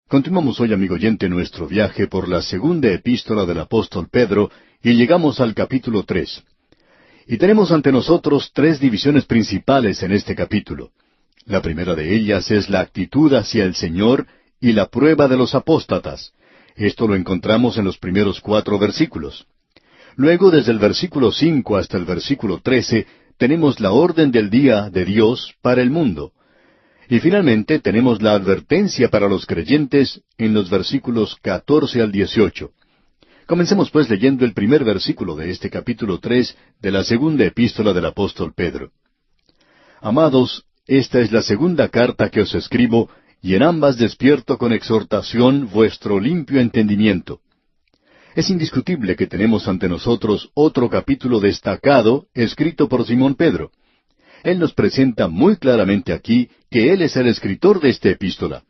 Continuamos hoy, amigo oyente, nuestro viaje por la segunda epístola del apóstol Pedro y llegamos al capítulo 3. Y tenemos ante nosotros tres divisiones principales en este capítulo. La primera de ellas es la actitud hacia el Señor y la prueba de los apóstatas. Esto lo encontramos en los primeros 4 versículos. Luego, desde el versículo 5 hasta el versículo 13, tenemos la orden del día de Dios para el mundo. Y finalmente tenemos la advertencia para los creyentes en los versículos 14 al 18. Comencemos pues leyendo el primer versículo de este capítulo 3 de la segunda epístola del apóstol Pedro. Amados, esta es la segunda carta que os escribo, y en ambas despierto con exhortación vuestro limpio entendimiento. Es indiscutible que tenemos ante nosotros otro capítulo destacado escrito por Simón Pedro. Él nos presenta muy claramente aquí que él es el escritor de esta epístola.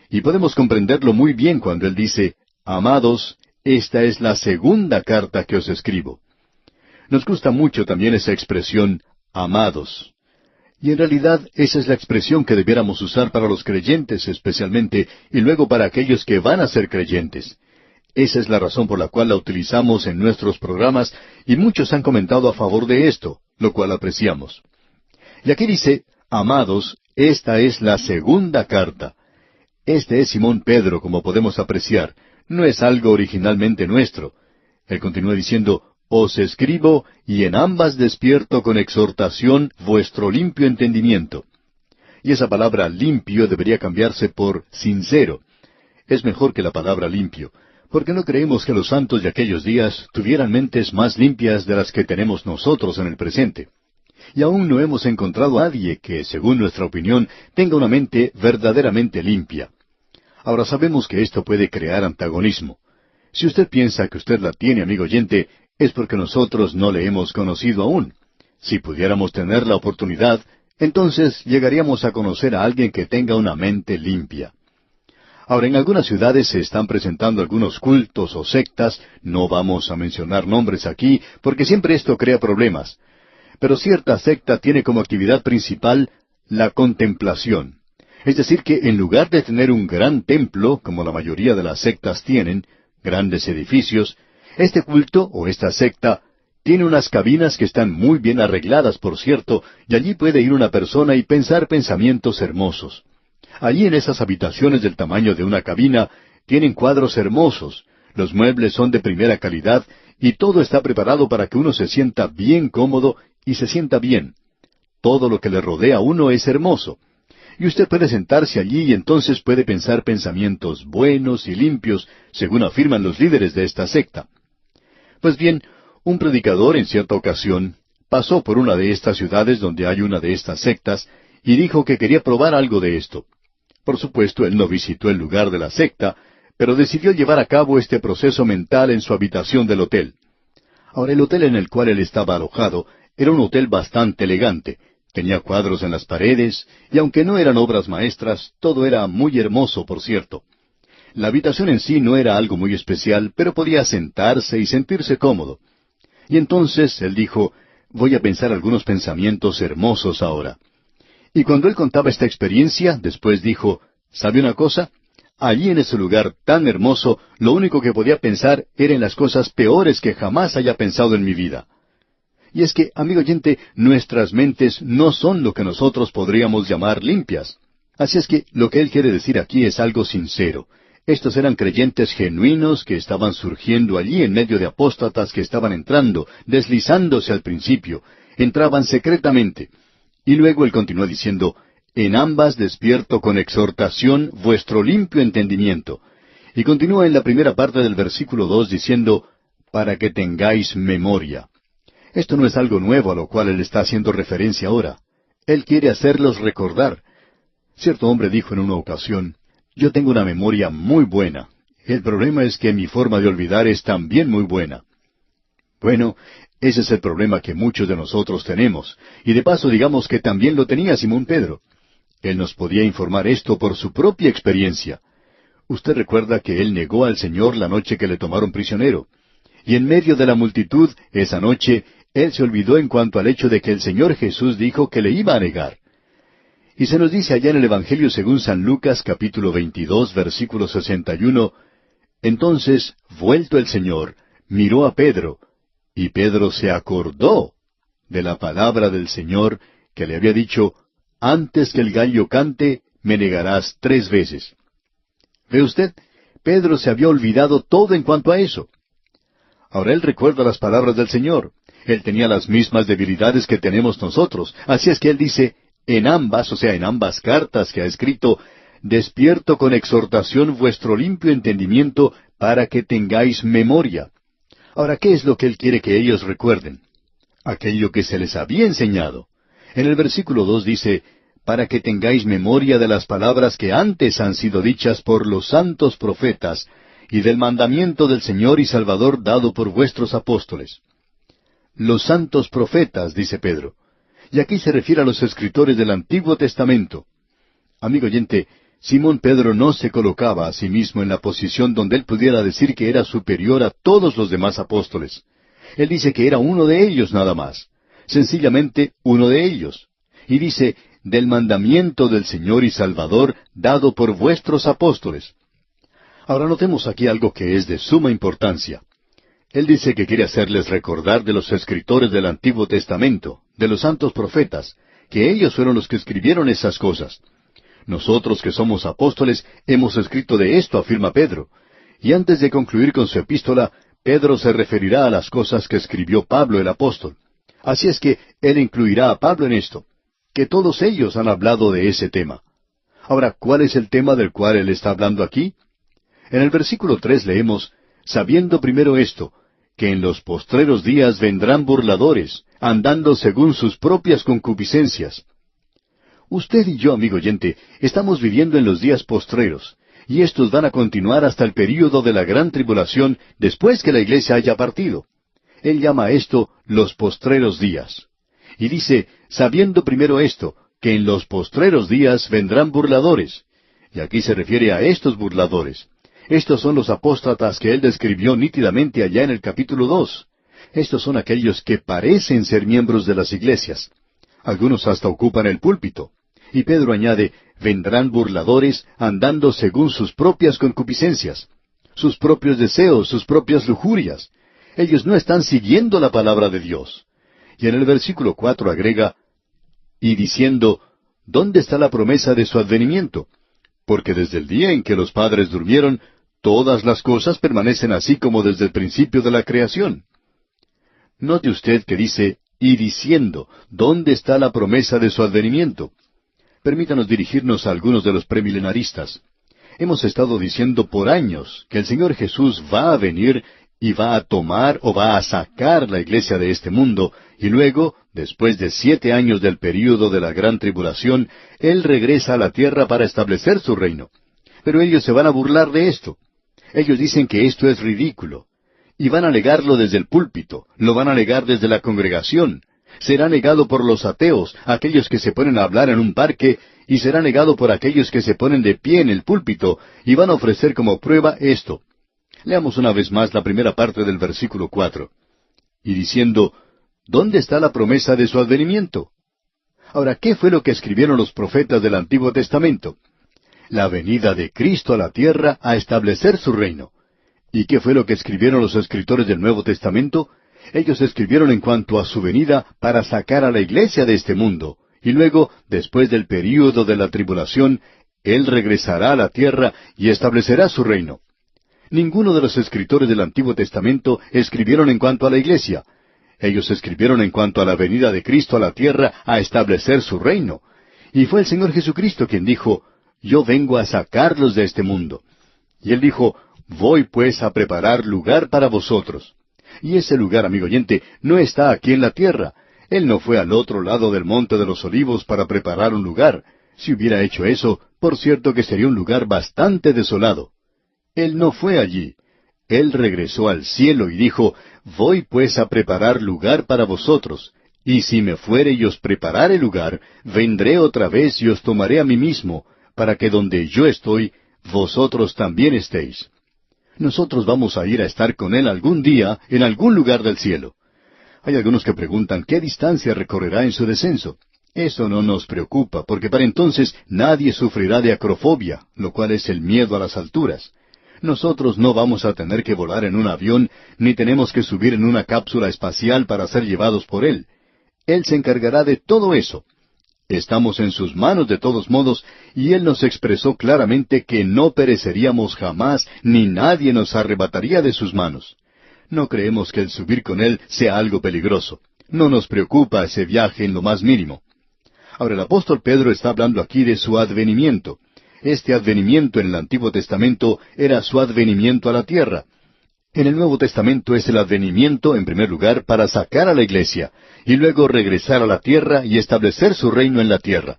Y podemos comprenderlo muy bien cuando él dice, Amados, esta es la segunda carta que os escribo. Nos gusta mucho también esa expresión, amados. Y en realidad esa es la expresión que debiéramos usar para los creyentes especialmente, y luego para aquellos que van a ser creyentes. Esa es la razón por la cual la utilizamos en nuestros programas, y muchos han comentado a favor de esto, lo cual apreciamos. Y aquí dice, amados, esta es la segunda carta. Este es Simón Pedro, como podemos apreciar. No es algo originalmente nuestro. Él continúa diciendo, os escribo, y en ambas despierto con exhortación vuestro limpio entendimiento. Y esa palabra limpio debería cambiarse por sincero. Es mejor que la palabra limpio, porque no creemos que los santos de aquellos días tuvieran mentes más limpias de las que tenemos nosotros en el presente. Y aún no hemos encontrado a nadie que, según nuestra opinión, tenga una mente verdaderamente limpia. Ahora sabemos que esto puede crear antagonismo. Si usted piensa que usted la tiene, amigo oyente, es porque nosotros no le hemos conocido aún. Si pudiéramos tener la oportunidad, entonces llegaríamos a conocer a alguien que tenga una mente limpia. Ahora, en algunas ciudades se están presentando algunos cultos o sectas, no vamos a mencionar nombres aquí, porque siempre esto crea problemas. Pero cierta secta tiene como actividad principal la contemplación. Es decir, que en lugar de tener un gran templo, como la mayoría de las sectas tienen, grandes edificios, este culto o esta secta tiene unas cabinas que están muy bien arregladas, por cierto, y allí puede ir una persona y pensar pensamientos hermosos. Allí en esas habitaciones del tamaño de una cabina tienen cuadros hermosos, los muebles son de primera calidad y todo está preparado para que uno se sienta bien cómodo y se sienta bien. Todo lo que le rodea a uno es hermoso. Y usted puede sentarse allí y entonces puede pensar pensamientos buenos y limpios, según afirman los líderes de esta secta. Pues bien, un predicador en cierta ocasión pasó por una de estas ciudades donde hay una de estas sectas y dijo que quería probar algo de esto. Por supuesto, él no visitó el lugar de la secta, pero decidió llevar a cabo este proceso mental en su habitación del hotel. Ahora, el hotel en el cual él estaba alojado era un hotel bastante elegante. Tenía cuadros en las paredes, y aunque no eran obras maestras, todo era muy hermoso, por cierto. La habitación en sí no era algo muy especial, pero podía sentarse y sentirse cómodo. Y entonces él dijo, voy a pensar algunos pensamientos hermosos ahora. Y cuando él contaba esta experiencia, después dijo, ¿sabe una cosa? Allí en ese lugar tan hermoso, lo único que podía pensar era en las cosas peores que jamás haya pensado en mi vida. Y es que, amigo oyente, nuestras mentes no son lo que nosotros podríamos llamar limpias. Así es que lo que él quiere decir aquí es algo sincero. Estos eran creyentes genuinos que estaban surgiendo allí en medio de apóstatas que estaban entrando, deslizándose al principio, entraban secretamente. Y luego él continúa diciendo, en ambas despierto con exhortación vuestro limpio entendimiento. Y continúa en la primera parte del versículo 2 diciendo, para que tengáis memoria. Esto no es algo nuevo a lo cual él está haciendo referencia ahora. Él quiere hacerlos recordar. Cierto hombre dijo en una ocasión, yo tengo una memoria muy buena. El problema es que mi forma de olvidar es también muy buena. Bueno, ese es el problema que muchos de nosotros tenemos. Y de paso digamos que también lo tenía Simón Pedro. Él nos podía informar esto por su propia experiencia. Usted recuerda que él negó al Señor la noche que le tomaron prisionero. Y en medio de la multitud, esa noche, él se olvidó en cuanto al hecho de que el Señor Jesús dijo que le iba a negar. Y se nos dice allá en el Evangelio según San Lucas, capítulo 22, versículo 61, entonces, vuelto el Señor, miró a Pedro, y Pedro se acordó de la palabra del Señor que le había dicho, antes que el gallo cante, me negarás 3 veces. ¿Ve usted? Pedro se había olvidado todo en cuanto a eso. Ahora él recuerda las palabras del Señor. Él tenía las mismas debilidades que tenemos nosotros. Así es que él dice, en ambas, o sea, en ambas cartas que ha escrito, despierto con exhortación vuestro limpio entendimiento para que tengáis memoria. Ahora, ¿qué es lo que él quiere que ellos recuerden? Aquello que se les había enseñado. En el versículo 2 dice, para que tengáis memoria de las palabras que antes han sido dichas por los santos profetas, y del mandamiento del Señor y Salvador dado por vuestros apóstoles. Los santos profetas, dice Pedro. Y aquí se refiere a los escritores del Antiguo Testamento. Amigo oyente, Simón Pedro no se colocaba a sí mismo en la posición donde él pudiera decir que era superior a todos los demás apóstoles. Él dice que era uno de ellos nada más. Sencillamente uno de ellos. Y dice, del mandamiento del Señor y Salvador dado por vuestros apóstoles. Ahora notemos aquí algo que es de suma importancia. Él dice que quiere hacerles recordar de los escritores del Antiguo Testamento, de los santos profetas, que ellos fueron los que escribieron esas cosas. Nosotros que somos apóstoles hemos escrito de esto, afirma Pedro. Y antes de concluir con su epístola, Pedro se referirá a las cosas que escribió Pablo el apóstol. Así es que él incluirá a Pablo en esto, que todos ellos han hablado de ese tema. Ahora, ¿cuál es el tema del cual él está hablando aquí? En el versículo 3 leemos, sabiendo primero esto, que en los postreros días vendrán burladores, andando según sus propias concupiscencias. Usted y yo, amigo oyente, estamos viviendo en los días postreros, y estos van a continuar hasta el período de la gran tribulación después que la iglesia haya partido. Él llama a esto los postreros días. Y dice, sabiendo primero esto, que en los postreros días vendrán burladores. Y aquí se refiere a estos burladores. Estos son los apóstatas que él describió nítidamente allá en el capítulo 2. Estos son aquellos que parecen ser miembros de las iglesias. Algunos hasta ocupan el púlpito. Y Pedro añade, vendrán burladores andando según sus propias concupiscencias, sus propios deseos, sus propias lujurias. Ellos no están siguiendo la palabra de Dios. Y en el versículo 4 agrega, y diciendo, ¿dónde está la promesa de su advenimiento? Porque desde el día en que los padres durmieron, todas las cosas permanecen así como desde el principio de la creación. Note usted que dice, y diciendo, ¿dónde está la promesa de su advenimiento? Permítanos dirigirnos a algunos de los premilenaristas. Hemos estado diciendo por años que el Señor Jesús va a venir y va a tomar o va a sacar la iglesia de este mundo, y luego, después de 7 años del período de la gran tribulación, Él regresa a la tierra para establecer su reino. Pero ellos se van a burlar de esto. Ellos dicen que esto es ridículo. Y van a negarlo desde el púlpito, lo van a negar desde la congregación. Será negado por los ateos, aquellos que se ponen a hablar en un parque, y será negado por aquellos que se ponen de pie en el púlpito, y van a ofrecer como prueba esto. Leamos una vez más la primera parte del versículo 4. Y diciendo, ¿dónde está la promesa de su advenimiento? Ahora, ¿qué fue lo que escribieron los profetas del Antiguo Testamento? La venida de Cristo a la tierra a establecer su reino. ¿Y qué fue lo que escribieron los escritores del Nuevo Testamento? Ellos escribieron en cuanto a su venida para sacar a la iglesia de este mundo, y luego, después del período de la tribulación, Él regresará a la tierra y establecerá su reino. Ninguno de los escritores del Antiguo Testamento escribieron en cuanto a la iglesia. Ellos escribieron en cuanto a la venida de Cristo a la tierra a establecer su reino. Y fue el Señor Jesucristo quien dijo, yo vengo a sacarlos de este mundo. Y Él dijo, voy pues a preparar lugar para vosotros. Y ese lugar, amigo oyente, no está aquí en la tierra. Él no fue al otro lado del Monte de los Olivos para preparar un lugar. Si hubiera hecho eso, por cierto que sería un lugar bastante desolado. Él no fue allí. Él regresó al cielo y dijo, voy pues a preparar lugar para vosotros. Y si me fuere y os preparare lugar, vendré otra vez y os tomaré a mí mismo, para que donde yo estoy, vosotros también estéis. Nosotros vamos a ir a estar con Él algún día en algún lugar del cielo. Hay algunos que preguntan qué distancia recorrerá en su descenso. Eso no nos preocupa, porque para entonces nadie sufrirá de acrofobia, lo cual es el miedo a las alturas. Nosotros no vamos a tener que volar en un avión, ni tenemos que subir en una cápsula espacial para ser llevados por Él. Él se encargará de todo eso. Estamos en sus manos de todos modos, y Él nos expresó claramente que no pereceríamos jamás, ni nadie nos arrebataría de sus manos. No creemos que el subir con Él sea algo peligroso. No nos preocupa ese viaje en lo más mínimo. Ahora, el apóstol Pedro está hablando aquí de su advenimiento. Este advenimiento en el Antiguo Testamento era su advenimiento a la tierra. En el Nuevo Testamento es el advenimiento, en primer lugar, para sacar a la iglesia, y luego regresar a la tierra y establecer su reino en la tierra.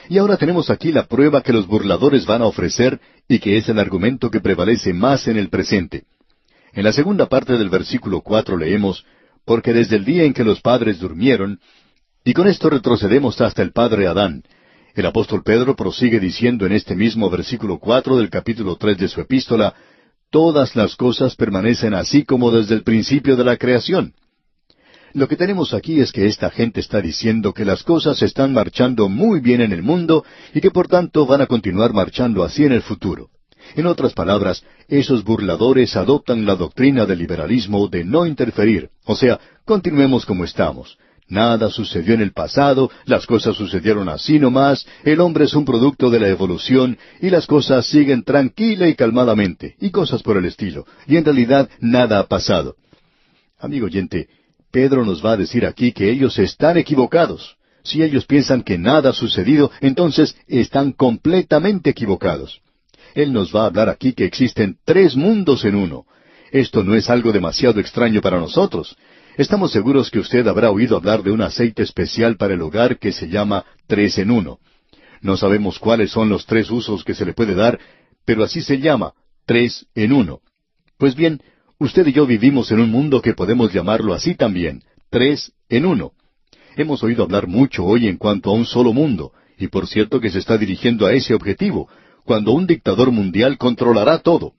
Y ahora tenemos aquí la prueba que los burladores van a ofrecer, y que es el argumento que prevalece más en el presente. En la segunda parte del versículo 4 leemos, porque desde el día en que los padres durmieron, y con esto retrocedemos hasta el padre Adán. El apóstol Pedro prosigue diciendo en este mismo versículo 4 del capítulo 3 de su epístola, todas las cosas permanecen así como desde el principio de la creación. Lo que tenemos aquí es que esta gente está diciendo que las cosas están marchando muy bien en el mundo y que por tanto van a continuar marchando así en el futuro. En otras palabras, esos burladores adoptan la doctrina del liberalismo de no interferir, o sea, continuemos como estamos. Nada sucedió en el pasado, las cosas sucedieron así nomás, el hombre es un producto de la evolución, y las cosas siguen tranquila y calmadamente, y cosas por el estilo, y en realidad nada ha pasado. Amigo oyente, Pedro nos va a decir aquí que ellos están equivocados. Si ellos piensan que nada ha sucedido, entonces están completamente equivocados. Él nos va a hablar aquí que existen tres mundos en uno. Esto no es algo demasiado extraño para nosotros. Estamos seguros que usted habrá oído hablar de un aceite especial para el hogar que se llama 3 en 1. No sabemos cuáles son los tres usos que se le puede dar, pero así se llama, 3 en 1. Pues bien, usted y yo vivimos en un mundo que podemos llamarlo así también, 3 en 1. Hemos oído hablar mucho hoy en cuanto a un solo mundo, y por cierto que se está dirigiendo a ese objetivo, cuando un dictador mundial controlará todo.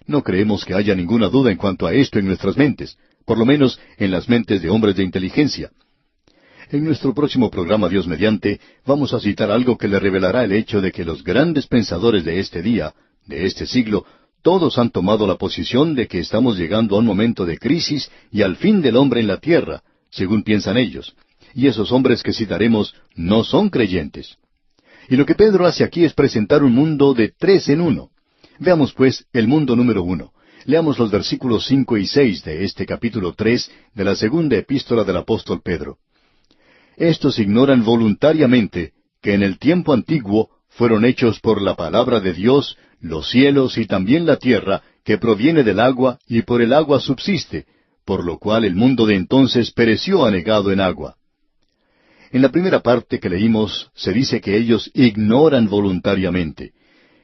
No creemos que haya ninguna duda en cuanto a esto en nuestras mentes, por lo menos en las mentes de hombres de inteligencia. En nuestro próximo programa, Dios mediante, vamos a citar algo que le revelará el hecho de que los grandes pensadores de este día, de este siglo, todos han tomado la posición de que estamos llegando a un momento de crisis y al fin del hombre en la tierra, según piensan ellos. Y esos hombres que citaremos no son creyentes. Y lo que Pedro hace aquí es presentar un mundo de 3 en 1. Veamos pues el mundo número 1. Leamos los versículos 5 y 6 de este capítulo 3 de la segunda epístola del apóstol Pedro. Estos ignoran voluntariamente que en el tiempo antiguo fueron hechos por la palabra de Dios los cielos y también la tierra, que proviene del agua y por el agua subsiste, por lo cual el mundo de entonces pereció anegado en agua. En la primera parte que leímos se dice que ellos ignoran voluntariamente.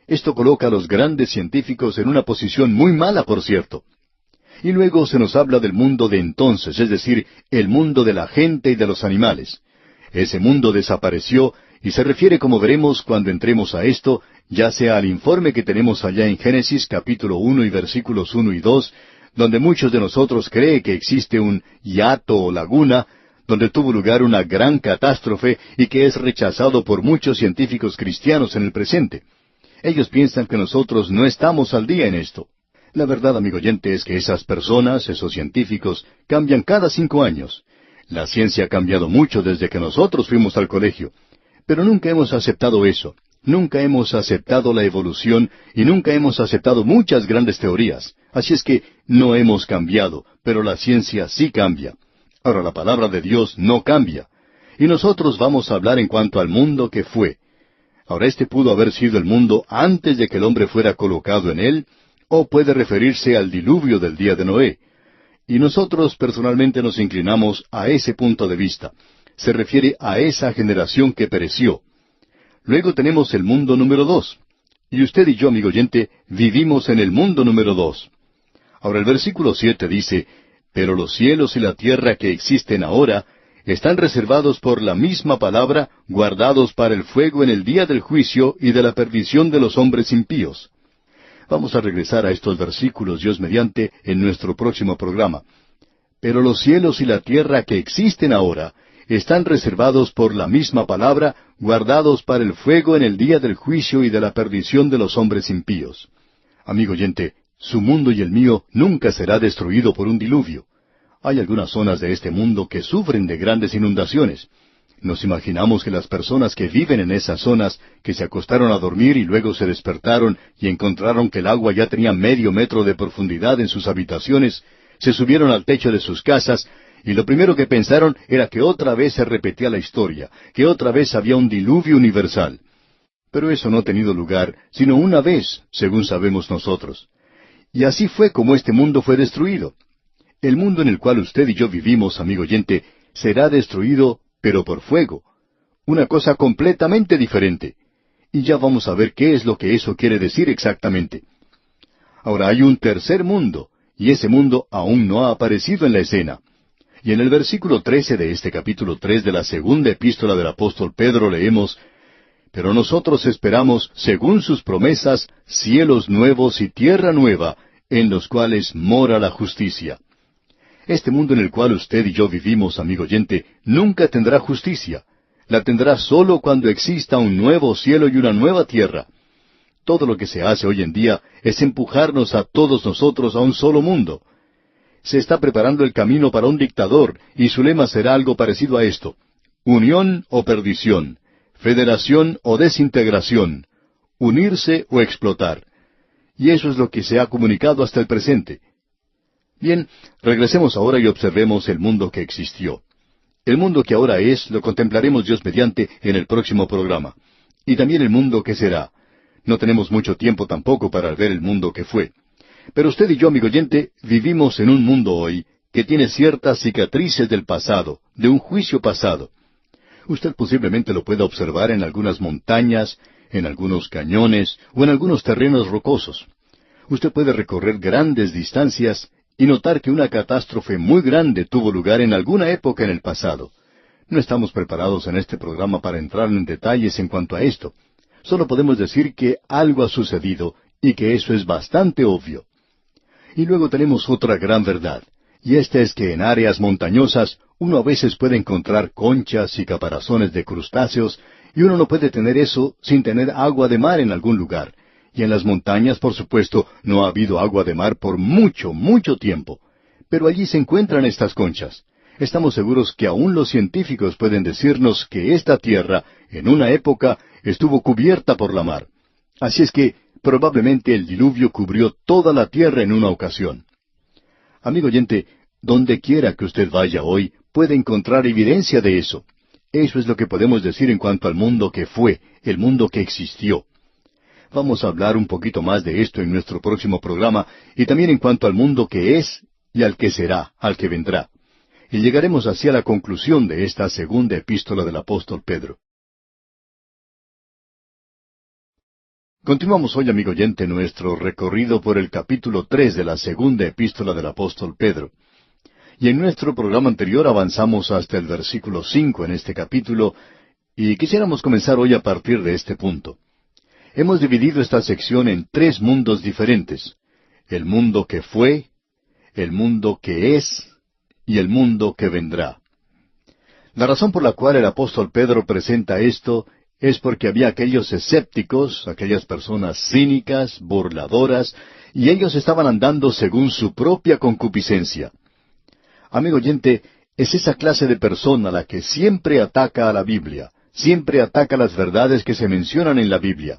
Esto coloca a los grandes científicos en una posición muy mala, por cierto. Y luego se nos habla del mundo de entonces, es decir, el mundo de la gente y de los animales. Ese mundo desapareció y se refiere, como veremos cuando entremos a esto, ya sea al informe que tenemos allá en Génesis capítulo 1 y versículos 1 y 2, donde muchos de nosotros creen que existe un hiato o laguna, donde tuvo lugar una gran catástrofe y que es rechazado por muchos científicos cristianos en el presente. Ellos piensan que nosotros no estamos al día en esto. La verdad, amigo oyente, es que esas personas, esos científicos, cambian cada 5 años. La ciencia ha cambiado mucho desde que nosotros fuimos al colegio. Pero nunca hemos aceptado eso. Nunca hemos aceptado la evolución y nunca hemos aceptado muchas grandes teorías. Así es que no hemos cambiado, pero la ciencia sí cambia. Ahora, la palabra de Dios no cambia. Y nosotros vamos a hablar en cuanto al mundo que fue. Ahora, este pudo haber sido el mundo antes de que el hombre fuera colocado en él, o puede referirse al diluvio del día de Noé. Y nosotros personalmente nos inclinamos a ese punto de vista. Se refiere a esa generación que pereció. Luego tenemos el mundo número 2. Y usted y yo, amigo oyente, vivimos en el mundo número 2. Ahora el versículo 7 dice, pero los cielos y la tierra que existen ahora están reservados por la misma palabra, guardados para el fuego en el día del juicio y de la perdición de los hombres impíos. Vamos a regresar a estos versículos, Dios mediante, en nuestro próximo programa. Pero los cielos y la tierra que existen ahora están reservados por la misma palabra, guardados para el fuego en el día del juicio y de la perdición de los hombres impíos. Amigo oyente, su mundo y el mío nunca será destruido por un diluvio. Hay algunas zonas de este mundo que sufren de grandes inundaciones. Nos imaginamos que las personas que viven en esas zonas, que se acostaron a dormir y luego se despertaron y encontraron que el agua ya tenía 0,5 metros de profundidad en sus habitaciones, se subieron al techo de sus casas y lo primero que pensaron era que otra vez se repetía la historia, que otra vez había un diluvio universal. Pero eso no ha tenido lugar sino una vez, según sabemos nosotros. Y así fue como este mundo fue destruido. El mundo en el cual usted y yo vivimos, amigo oyente, será destruido, pero por fuego. Una cosa completamente diferente. Y ya vamos a ver qué es lo que eso quiere decir exactamente. Ahora hay un tercer mundo, y ese mundo aún no ha aparecido en la escena. Y en el versículo 13 de este capítulo 3 de la segunda epístola del apóstol Pedro leemos: «Pero nosotros esperamos, según sus promesas, cielos nuevos y tierra nueva, en los cuales mora la justicia». Este mundo en el cual usted y yo vivimos, amigo oyente, nunca tendrá justicia. La tendrá solo cuando exista un nuevo cielo y una nueva tierra. Todo lo que se hace hoy en día es empujarnos a todos nosotros a un solo mundo. Se está preparando el camino para un dictador, y su lema será algo parecido a esto: unión o perdición, federación o desintegración, unirse o explotar. Y eso es lo que se ha comunicado hasta el presente. Bien, regresemos ahora y observemos el mundo que existió. El mundo que ahora es, lo contemplaremos Dios mediante en el próximo programa. Y también el mundo que será. No tenemos mucho tiempo tampoco para ver el mundo que fue. Pero usted y yo, amigo oyente, vivimos en un mundo hoy que tiene ciertas cicatrices del pasado, de un juicio pasado. Usted posiblemente lo pueda observar en algunas montañas, en algunos cañones o en algunos terrenos rocosos. Usted puede recorrer grandes distancias y notar que una catástrofe muy grande tuvo lugar en alguna época en el pasado. No estamos preparados en este programa para entrar en detalles en cuanto a esto. Solo podemos decir que algo ha sucedido y que eso es bastante obvio. Y luego tenemos otra gran verdad, y esta es que en áreas montañosas uno a veces puede encontrar conchas y caparazones de crustáceos, y uno no puede tener eso sin tener agua de mar en algún lugar. Y en las montañas, por supuesto, no ha habido agua de mar por mucho, mucho tiempo. Pero allí se encuentran estas conchas. Estamos seguros que aún los científicos pueden decirnos que esta tierra, en una época, estuvo cubierta por la mar. Así es que, probablemente el diluvio cubrió toda la tierra en una ocasión. Amigo oyente, donde quiera que usted vaya hoy, puede encontrar evidencia de eso. Eso es lo que podemos decir en cuanto al mundo que fue, el mundo que existió. Vamos a hablar un poquito más de esto en nuestro próximo programa, y también en cuanto al mundo que es y al que será, al que vendrá. Y llegaremos así a la conclusión de esta segunda epístola del apóstol Pedro. Continuamos hoy, amigo oyente, nuestro recorrido por el capítulo 3 de la segunda epístola del apóstol Pedro. Y en nuestro programa anterior avanzamos hasta el versículo 5 en este capítulo, y quisiéramos comenzar hoy a partir de este punto. Hemos dividido esta sección en 3 mundos diferentes: el mundo que fue, el mundo que es y el mundo que vendrá. La razón por la cual el apóstol Pedro presenta esto es porque había aquellos escépticos, aquellas personas cínicas, burladoras, y ellos estaban andando según su propia concupiscencia. Amigo oyente, es esa clase de persona la que siempre ataca a la Biblia, siempre ataca las verdades que se mencionan en la Biblia.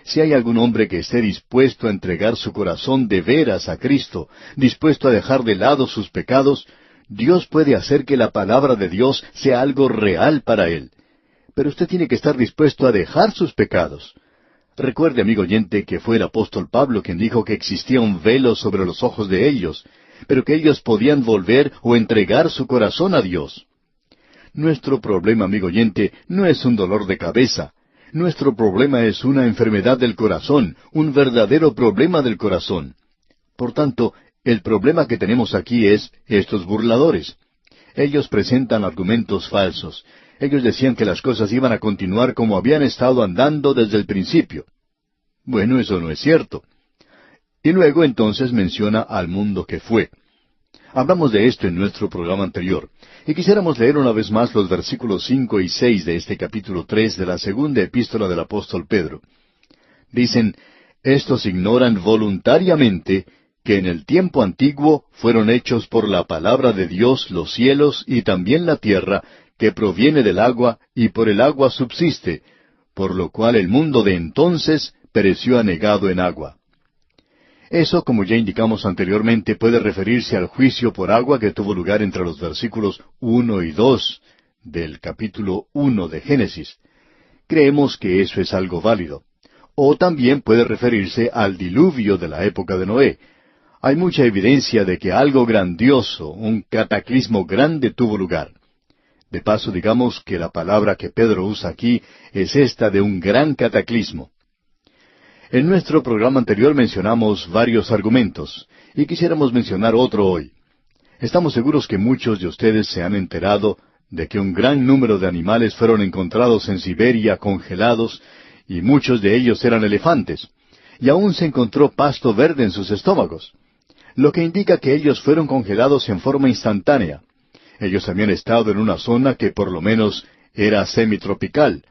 Si hay algún hombre que esté dispuesto a entregar su corazón de veras a Cristo, dispuesto a dejar de lado sus pecados, Dios puede hacer que la palabra de Dios sea algo real para él. Pero usted tiene que estar dispuesto a dejar sus pecados. Recuerde, amigo oyente, que fue el apóstol Pablo quien dijo que existía un velo sobre los ojos de ellos, pero que ellos podían volver o entregar su corazón a Dios. Nuestro problema, amigo oyente, no es un dolor de cabeza. Nuestro problema es una enfermedad del corazón, un verdadero problema del corazón. Por tanto, el problema que tenemos aquí es estos burladores. Ellos presentan argumentos falsos. Ellos decían que las cosas iban a continuar como habían estado andando desde el principio. Bueno, eso no es cierto. Y luego entonces menciona al mundo que fue. Hablamos de esto en nuestro programa anterior, y quisiéramos leer una vez más los versículos 5 y 6 de este capítulo 3 de la segunda epístola del apóstol Pedro. Dicen, estos ignoran voluntariamente que en el tiempo antiguo fueron hechos por la palabra de Dios los cielos y también la tierra, que proviene del agua y por el agua subsiste, por lo cual el mundo de entonces pereció anegado en agua. Eso, como ya indicamos anteriormente, puede referirse al juicio por agua que tuvo lugar entre los versículos 1 y 2 del capítulo 1 de Génesis. Creemos que eso es algo válido. O también puede referirse al diluvio de la época de Noé. Hay mucha evidencia de que algo grandioso, un cataclismo grande tuvo lugar. De paso, digamos que la palabra que Pedro usa aquí es esta de un gran cataclismo. En nuestro programa anterior mencionamos varios argumentos, y quisiéramos mencionar otro hoy. Estamos seguros que muchos de ustedes se han enterado de que un gran número de animales fueron encontrados en Siberia congelados, y muchos de ellos eran elefantes, y aún se encontró pasto verde en sus estómagos, lo que indica que ellos fueron congelados en forma instantánea. Ellos habían estado en una zona que por lo menos era semitropical,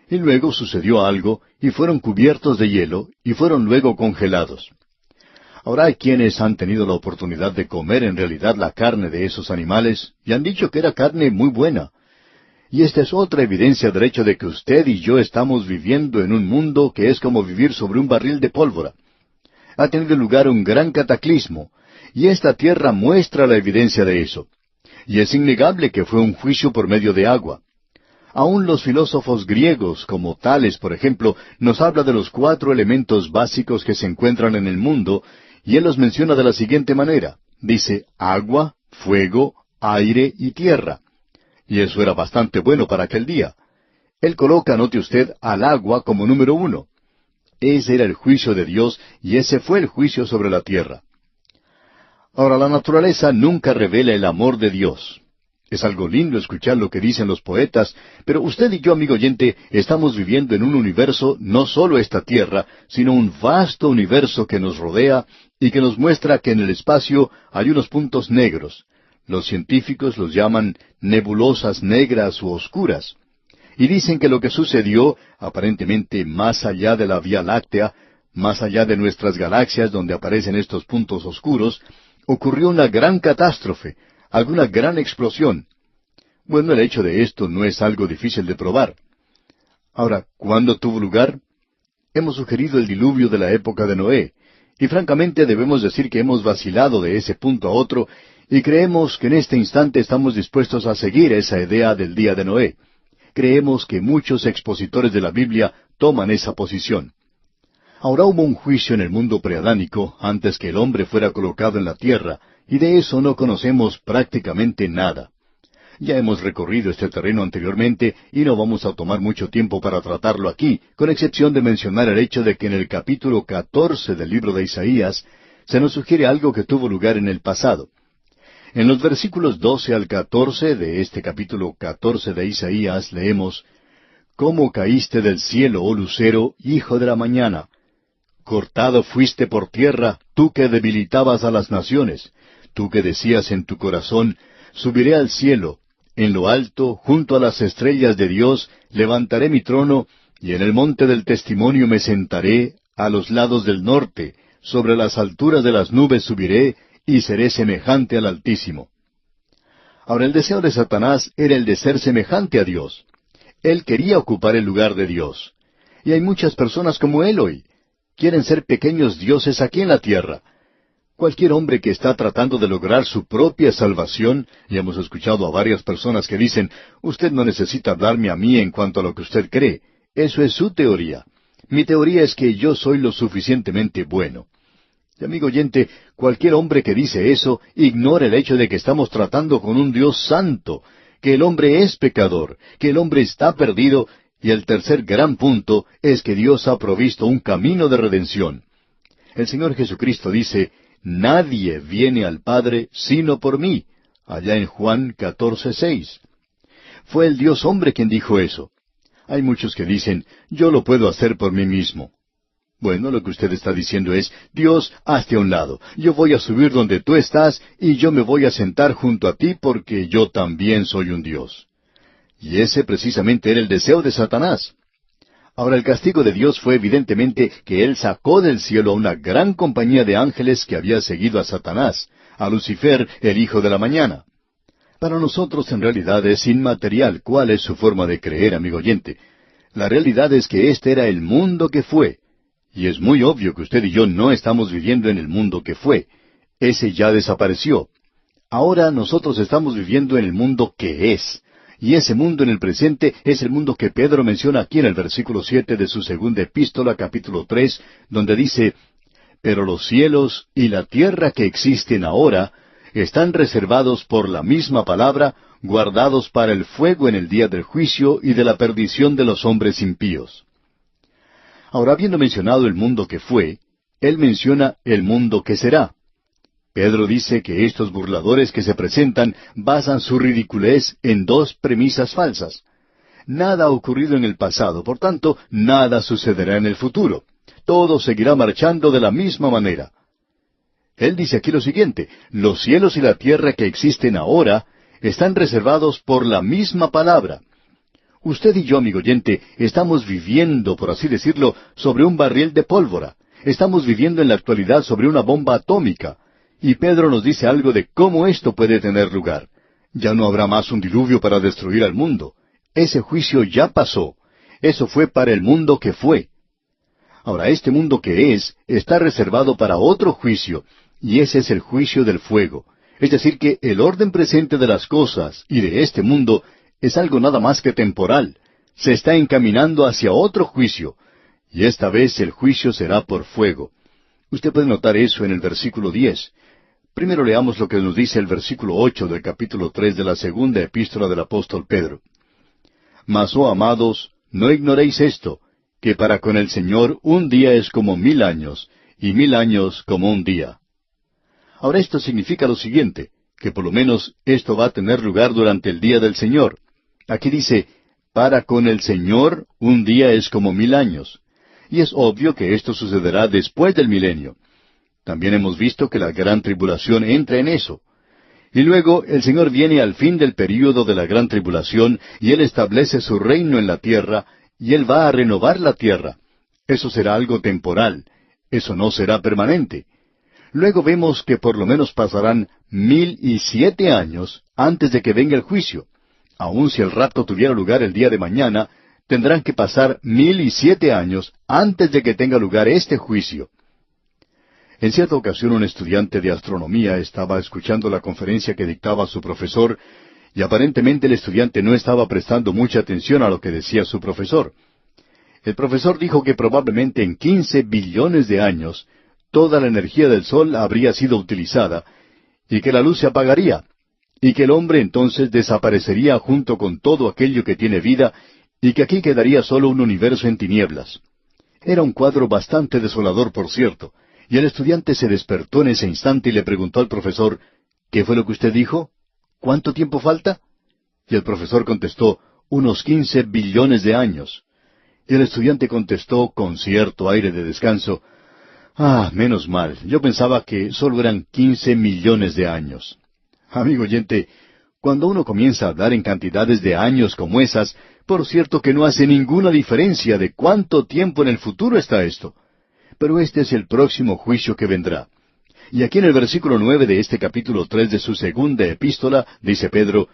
y luego sucedió algo, y fueron cubiertos de hielo, y fueron luego congelados. Ahora hay quienes han tenido la oportunidad de comer en realidad la carne de esos animales, y han dicho que era carne muy buena. Y esta es otra evidencia del hecho de que usted y yo estamos viviendo en un mundo que es como vivir sobre un barril de pólvora. Ha tenido lugar un gran cataclismo, y esta tierra muestra la evidencia de eso. Y es innegable que fue un juicio por medio de agua. Aún los filósofos griegos, como Tales, por ejemplo, nos habla de los 4 elementos básicos que se encuentran en el mundo, y él los menciona de la siguiente manera. Dice, agua, fuego, aire y tierra. Y eso era bastante bueno para aquel día. Él coloca, note usted, al agua como número 1. Ese era el juicio de Dios, y ese fue el juicio sobre la tierra. Ahora, la naturaleza nunca revela el amor de Dios. Es algo lindo escuchar lo que dicen los poetas, pero usted y yo, amigo oyente, estamos viviendo en un universo, no solo esta tierra, sino un vasto universo que nos rodea y que nos muestra que en el espacio hay unos puntos negros. Los científicos los llaman nebulosas negras u oscuras. Y dicen que lo que sucedió, aparentemente más allá de la Vía Láctea, más allá de nuestras galaxias donde aparecen estos puntos oscuros, ocurrió una gran catástrofe, alguna gran explosión. Bueno, el hecho de esto no es algo difícil de probar. Ahora, ¿cuándo tuvo lugar? Hemos sugerido el diluvio de la época de Noé, y francamente debemos decir que hemos vacilado de ese punto a otro, y creemos que en este instante estamos dispuestos a seguir esa idea del día de Noé. Creemos que muchos expositores de la Biblia toman esa posición. Ahora hubo un juicio en el mundo preadánico antes que el hombre fuera colocado en la tierra, y de eso no conocemos prácticamente nada. Ya hemos recorrido este terreno anteriormente y no vamos a tomar mucho tiempo para tratarlo aquí, con excepción de mencionar el hecho de que en el capítulo 14 del libro de Isaías se nos sugiere algo que tuvo lugar en el pasado. En los versículos 12 al 14 de este capítulo 14 de Isaías leemos, «¿Cómo caíste del cielo, oh lucero, hijo de la mañana? Cortado fuiste por tierra, tú que debilitabas a las naciones, tú que decías en tu corazón, subiré al cielo, en lo alto, junto a las estrellas de Dios, levantaré mi trono, y en el monte del testimonio me sentaré, a los lados del norte, sobre las alturas de las nubes subiré, y seré semejante al Altísimo». Ahora el deseo de Satanás era el de ser semejante a Dios. Él quería ocupar el lugar de Dios. Y hay muchas personas como él hoy. Quieren ser pequeños dioses aquí en la tierra. Cualquier hombre que está tratando de lograr su propia salvación, y hemos escuchado a varias personas que dicen, usted no necesita hablarme a mí en cuanto a lo que usted cree. Eso es su teoría. Mi teoría es que yo soy lo suficientemente bueno. Y amigo oyente, cualquier hombre que dice eso, ignora el hecho de que estamos tratando con un Dios santo, que el hombre es pecador, que el hombre está perdido, y el tercer gran punto es que Dios ha provisto un camino de redención. El Señor Jesucristo dice, «Nadie viene al Padre sino por mí», allá en Juan 14:6. Fue el Dios hombre quien dijo eso. Hay muchos que dicen, «Yo lo puedo hacer por mí mismo». Bueno, lo que usted está diciendo es, Dios, hazte a un lado. Yo voy a subir donde tú estás y yo me voy a sentar junto a ti porque yo también soy un Dios. Y ese precisamente era el deseo de Satanás. Ahora, el castigo de Dios fue evidentemente que Él sacó del cielo a una gran compañía de ángeles que había seguido a Satanás, a Lucifer, el hijo de la mañana. Para nosotros en realidad es inmaterial cuál es su forma de creer, amigo oyente. La realidad es que este era el mundo que fue. Y es muy obvio que usted y yo no estamos viviendo en el mundo que fue. Ese ya desapareció. Ahora nosotros estamos viviendo en el mundo que es. Y ese mundo en el presente es el mundo que Pedro menciona aquí en el versículo 7 de su segunda epístola, capítulo 3, donde dice, «Pero los cielos y la tierra que existen ahora están reservados por la misma palabra, guardados para el fuego en el día del juicio y de la perdición de los hombres impíos». Ahora, habiendo mencionado el mundo que fue, él menciona el mundo que será. Pedro dice que estos burladores que se presentan basan su ridiculez en dos premisas falsas. Nada ha ocurrido en el pasado, por tanto, nada sucederá en el futuro. Todo seguirá marchando de la misma manera. Él dice aquí lo siguiente, los cielos y la tierra que existen ahora están reservados por la misma palabra. Usted y yo, amigo oyente, estamos viviendo, por así decirlo, sobre un barril de pólvora. Estamos viviendo en la actualidad sobre una bomba atómica. Y Pedro nos dice algo de cómo esto puede tener lugar. Ya no habrá más un diluvio para destruir al mundo. Ese juicio ya pasó. Eso fue para el mundo que fue. Ahora, este mundo que es, está reservado para otro juicio, y ese es el juicio del fuego. Es decir, que el orden presente de las cosas y de este mundo es algo nada más que temporal. Se está encaminando hacia otro juicio, y esta vez el juicio será por fuego. Usted puede notar eso en el versículo 10. Primero leamos lo que nos dice el versículo 8 del capítulo 3 de la segunda epístola del apóstol Pedro. Mas, oh amados, no ignoréis esto, que para con el Señor un día es como 1000 años, y 1000 años como un día. Ahora esto significa lo siguiente, que por lo menos esto va a tener lugar durante el día del Señor. Aquí dice, para con el Señor un día es como 1000 años. Y es obvio que esto sucederá después del milenio. También hemos visto que la gran tribulación entra en eso. Y luego el Señor viene al fin del período de la gran tribulación y Él establece su reino en la tierra y Él va a renovar la tierra. Eso será algo temporal. Eso no será permanente. Luego vemos que por lo menos pasarán 1007 años antes de que venga el juicio. Aun si el rapto tuviera lugar el día de mañana, tendrán que pasar 1007 años antes de que tenga lugar este juicio. En cierta ocasión un estudiante de astronomía estaba escuchando la conferencia que dictaba su profesor, y aparentemente el estudiante no estaba prestando mucha atención a lo que decía su profesor. El profesor dijo que probablemente en 15 billones de años toda la energía del sol habría sido utilizada, y que la luz se apagaría, y que el hombre entonces desaparecería junto con todo aquello que tiene vida, y que aquí quedaría solo un universo en tinieblas. Era un cuadro bastante desolador, por cierto, y el estudiante se despertó en ese instante y le preguntó al profesor, ¿qué fue lo que usted dijo? ¿Cuánto tiempo falta? Y el profesor contestó, unos 15 billones de años. Y el estudiante contestó con cierto aire de descanso, menos mal, yo pensaba que solo eran 15 millones de años. Amigo oyente, cuando uno comienza a hablar en cantidades de años como esas, por cierto que no hace ninguna diferencia de cuánto tiempo en el futuro está esto. Pero este es el próximo juicio que vendrá. Y aquí en el versículo 9 de este capítulo 3 de su segunda epístola, dice Pedro,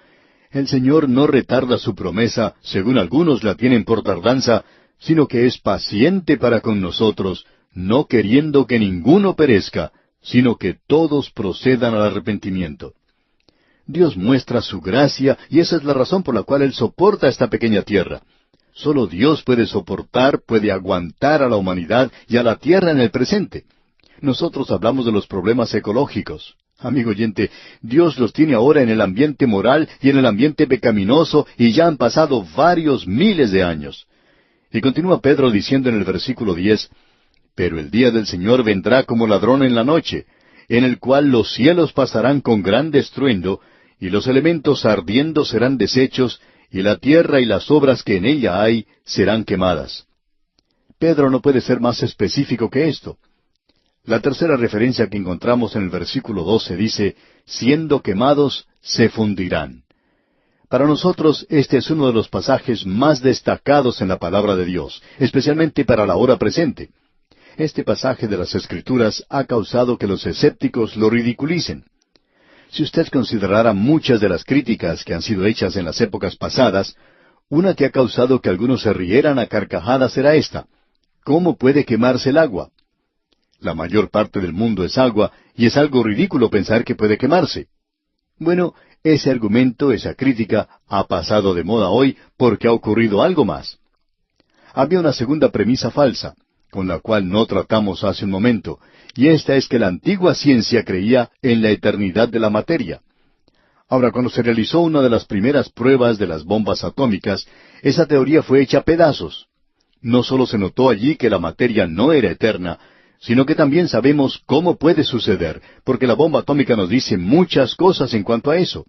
el Señor no retarda su promesa, según algunos la tienen por tardanza, sino que es paciente para con nosotros, no queriendo que ninguno perezca, sino que todos procedan al arrepentimiento. Dios muestra su gracia, y esa es la razón por la cual Él soporta esta pequeña tierra. Solo Dios puede soportar, puede aguantar a la humanidad y a la tierra en el presente. Nosotros hablamos de los problemas ecológicos. Amigo oyente, Dios los tiene ahora en el ambiente moral y en el ambiente pecaminoso y ya han pasado varios miles de años. Y continúa Pedro diciendo en el versículo 10, pero el día del Señor vendrá como ladrón en la noche, en el cual los cielos pasarán con gran estruendo, y los elementos ardiendo serán deshechos, y la tierra y las obras que en ella hay serán quemadas. Pedro no puede ser más específico que esto. La tercera referencia que encontramos en el versículo 12 dice, siendo quemados, se fundirán. Para nosotros, este es uno de los pasajes más destacados en la palabra de Dios, especialmente para la hora presente. Este pasaje de las Escrituras ha causado que los escépticos lo ridiculicen. Si usted considerara muchas de las críticas que han sido hechas en las épocas pasadas, una que ha causado que algunos se rieran a carcajadas era esta: ¿cómo puede quemarse el agua? La mayor parte del mundo es agua, y es algo ridículo pensar que puede quemarse. Bueno, ese argumento, esa crítica, ha pasado de moda hoy porque ha ocurrido algo más. Había una segunda premisa falsa, con la cual no tratamos hace un momento, y esta es que la antigua ciencia creía en la eternidad de la materia. Ahora, cuando se realizó una de las primeras pruebas de las bombas atómicas, esa teoría fue hecha a pedazos. No solo se notó allí que la materia no era eterna, sino que también sabemos cómo puede suceder, porque la bomba atómica nos dice muchas cosas en cuanto a eso.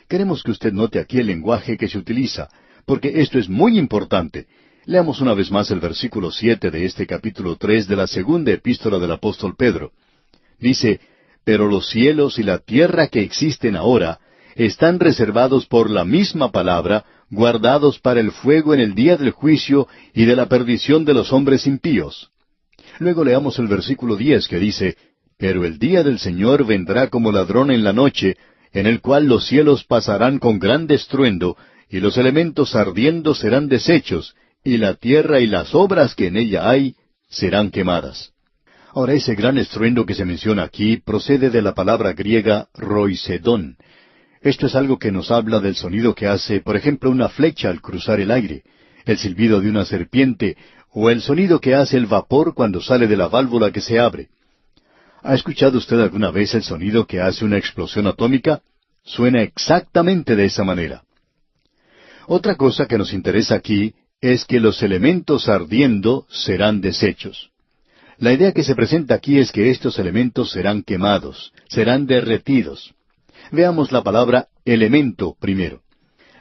Queremos que usted note aquí el lenguaje que se utiliza, porque esto es muy importante. Leamos una vez más el versículo 7 de este capítulo 3 de la segunda epístola del apóstol Pedro. Dice, pero los cielos y la tierra que existen ahora están reservados por la misma palabra, guardados para el fuego en el día del juicio y de la perdición de los hombres impíos. Luego leamos el versículo 10 que dice, pero el día del Señor vendrá como ladrón en la noche, en el cual los cielos pasarán con gran estruendo, y los elementos ardiendo serán deshechos, y la tierra y las obras que en ella hay serán quemadas. Ahora, ese gran estruendo que se menciona aquí procede de la palabra griega roisedón. Esto es algo que nos habla del sonido que hace, por ejemplo, una flecha al cruzar el aire, el silbido de una serpiente, o el sonido que hace el vapor cuando sale de la válvula que se abre. ¿Ha escuchado usted alguna vez el sonido que hace una explosión atómica? Suena exactamente de esa manera. Otra cosa que nos interesa aquí es que los elementos ardiendo serán deshechos. La idea que se presenta aquí es que estos elementos serán quemados, serán derretidos. Veamos la palabra elemento primero.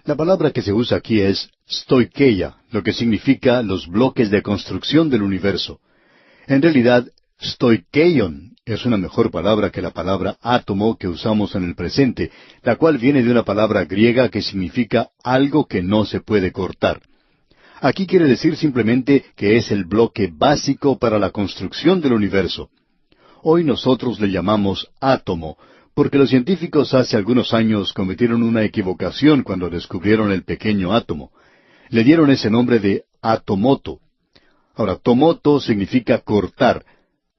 La palabra que se usa aquí es stoicheia, lo que significa los bloques de construcción del universo. En realidad, stoicheion es una mejor palabra que la palabra átomo que usamos en el presente, la cual viene de una palabra griega que significa algo que no se puede cortar. Aquí quiere decir simplemente que es el bloque básico para la construcción del universo. Hoy nosotros le llamamos átomo, porque los científicos hace algunos años cometieron una equivocación cuando descubrieron el pequeño átomo. Le dieron ese nombre de atomoto. Ahora, tomoto significa cortar,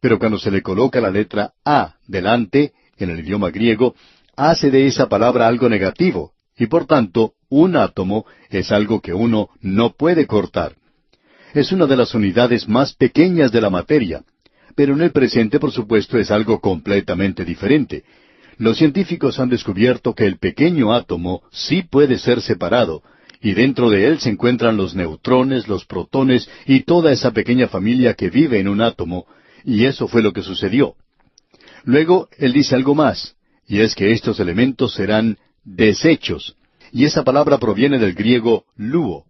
pero cuando se le coloca la letra A delante, en el idioma griego, hace de esa palabra algo negativo, y por tanto, un átomo es algo que uno no puede cortar. Es una de las unidades más pequeñas de la materia, pero en el presente, por supuesto, es algo completamente diferente. Los científicos han descubierto que el pequeño átomo sí puede ser separado, y dentro de él se encuentran los neutrones, los protones y toda esa pequeña familia que vive en un átomo, y eso fue lo que sucedió. Luego, él dice algo más, y es que estos elementos serán deshechos. Y esa palabra proviene del griego luo.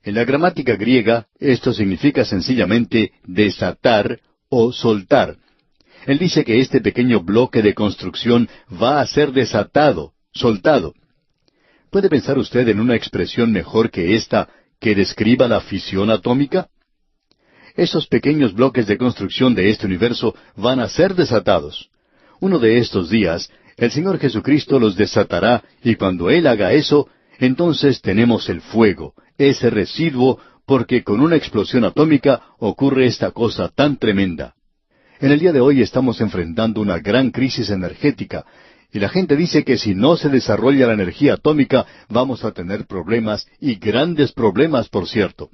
En la gramática griega, esto significa sencillamente desatar o soltar. Él dice que este pequeño bloque de construcción va a ser desatado, soltado. ¿Puede pensar usted en una expresión mejor que esta que describa la fisión atómica? Esos pequeños bloques de construcción de este universo van a ser desatados. Uno de estos días, el Señor Jesucristo los desatará, y cuando Él haga eso, entonces tenemos el fuego, ese residuo, porque con una explosión atómica ocurre esta cosa tan tremenda. En el día de hoy estamos enfrentando una gran crisis energética, y la gente dice que si no se desarrolla la energía atómica, vamos a tener problemas, y grandes problemas, por cierto.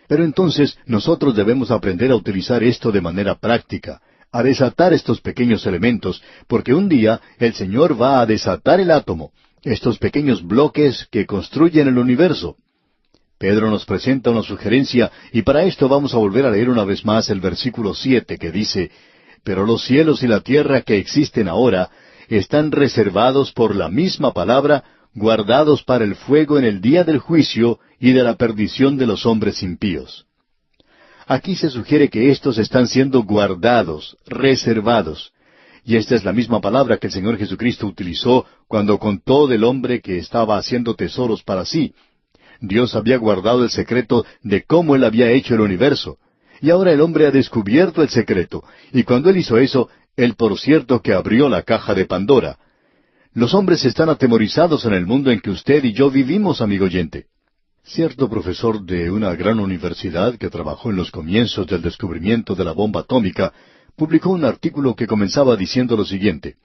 Pero entonces nosotros debemos aprender a utilizar esto de manera práctica, a desatar estos pequeños elementos, porque un día el Señor va a desatar el átomo, estos pequeños bloques que construyen el universo. Pedro nos presenta una sugerencia, y para esto vamos a volver a leer una vez más el versículo 7 que dice, pero los cielos y la tierra que existen ahora están reservados por la misma palabra, guardados para el fuego en el día del juicio y de la perdición de los hombres impíos. Aquí se sugiere que éstos están siendo guardados, reservados. Y esta es la misma palabra que el Señor Jesucristo utilizó cuando contó del hombre que estaba haciendo tesoros para sí. Dios había guardado el secreto de cómo Él había hecho el universo. Y ahora el hombre ha descubierto el secreto. Y cuando Él hizo eso, Él por cierto que abrió la caja de Pandora. Los hombres están atemorizados en el mundo en que usted y yo vivimos, amigo oyente. Cierto profesor de una gran universidad que trabajó en los comienzos del descubrimiento de la bomba atómica publicó un artículo que comenzaba diciendo lo siguiente: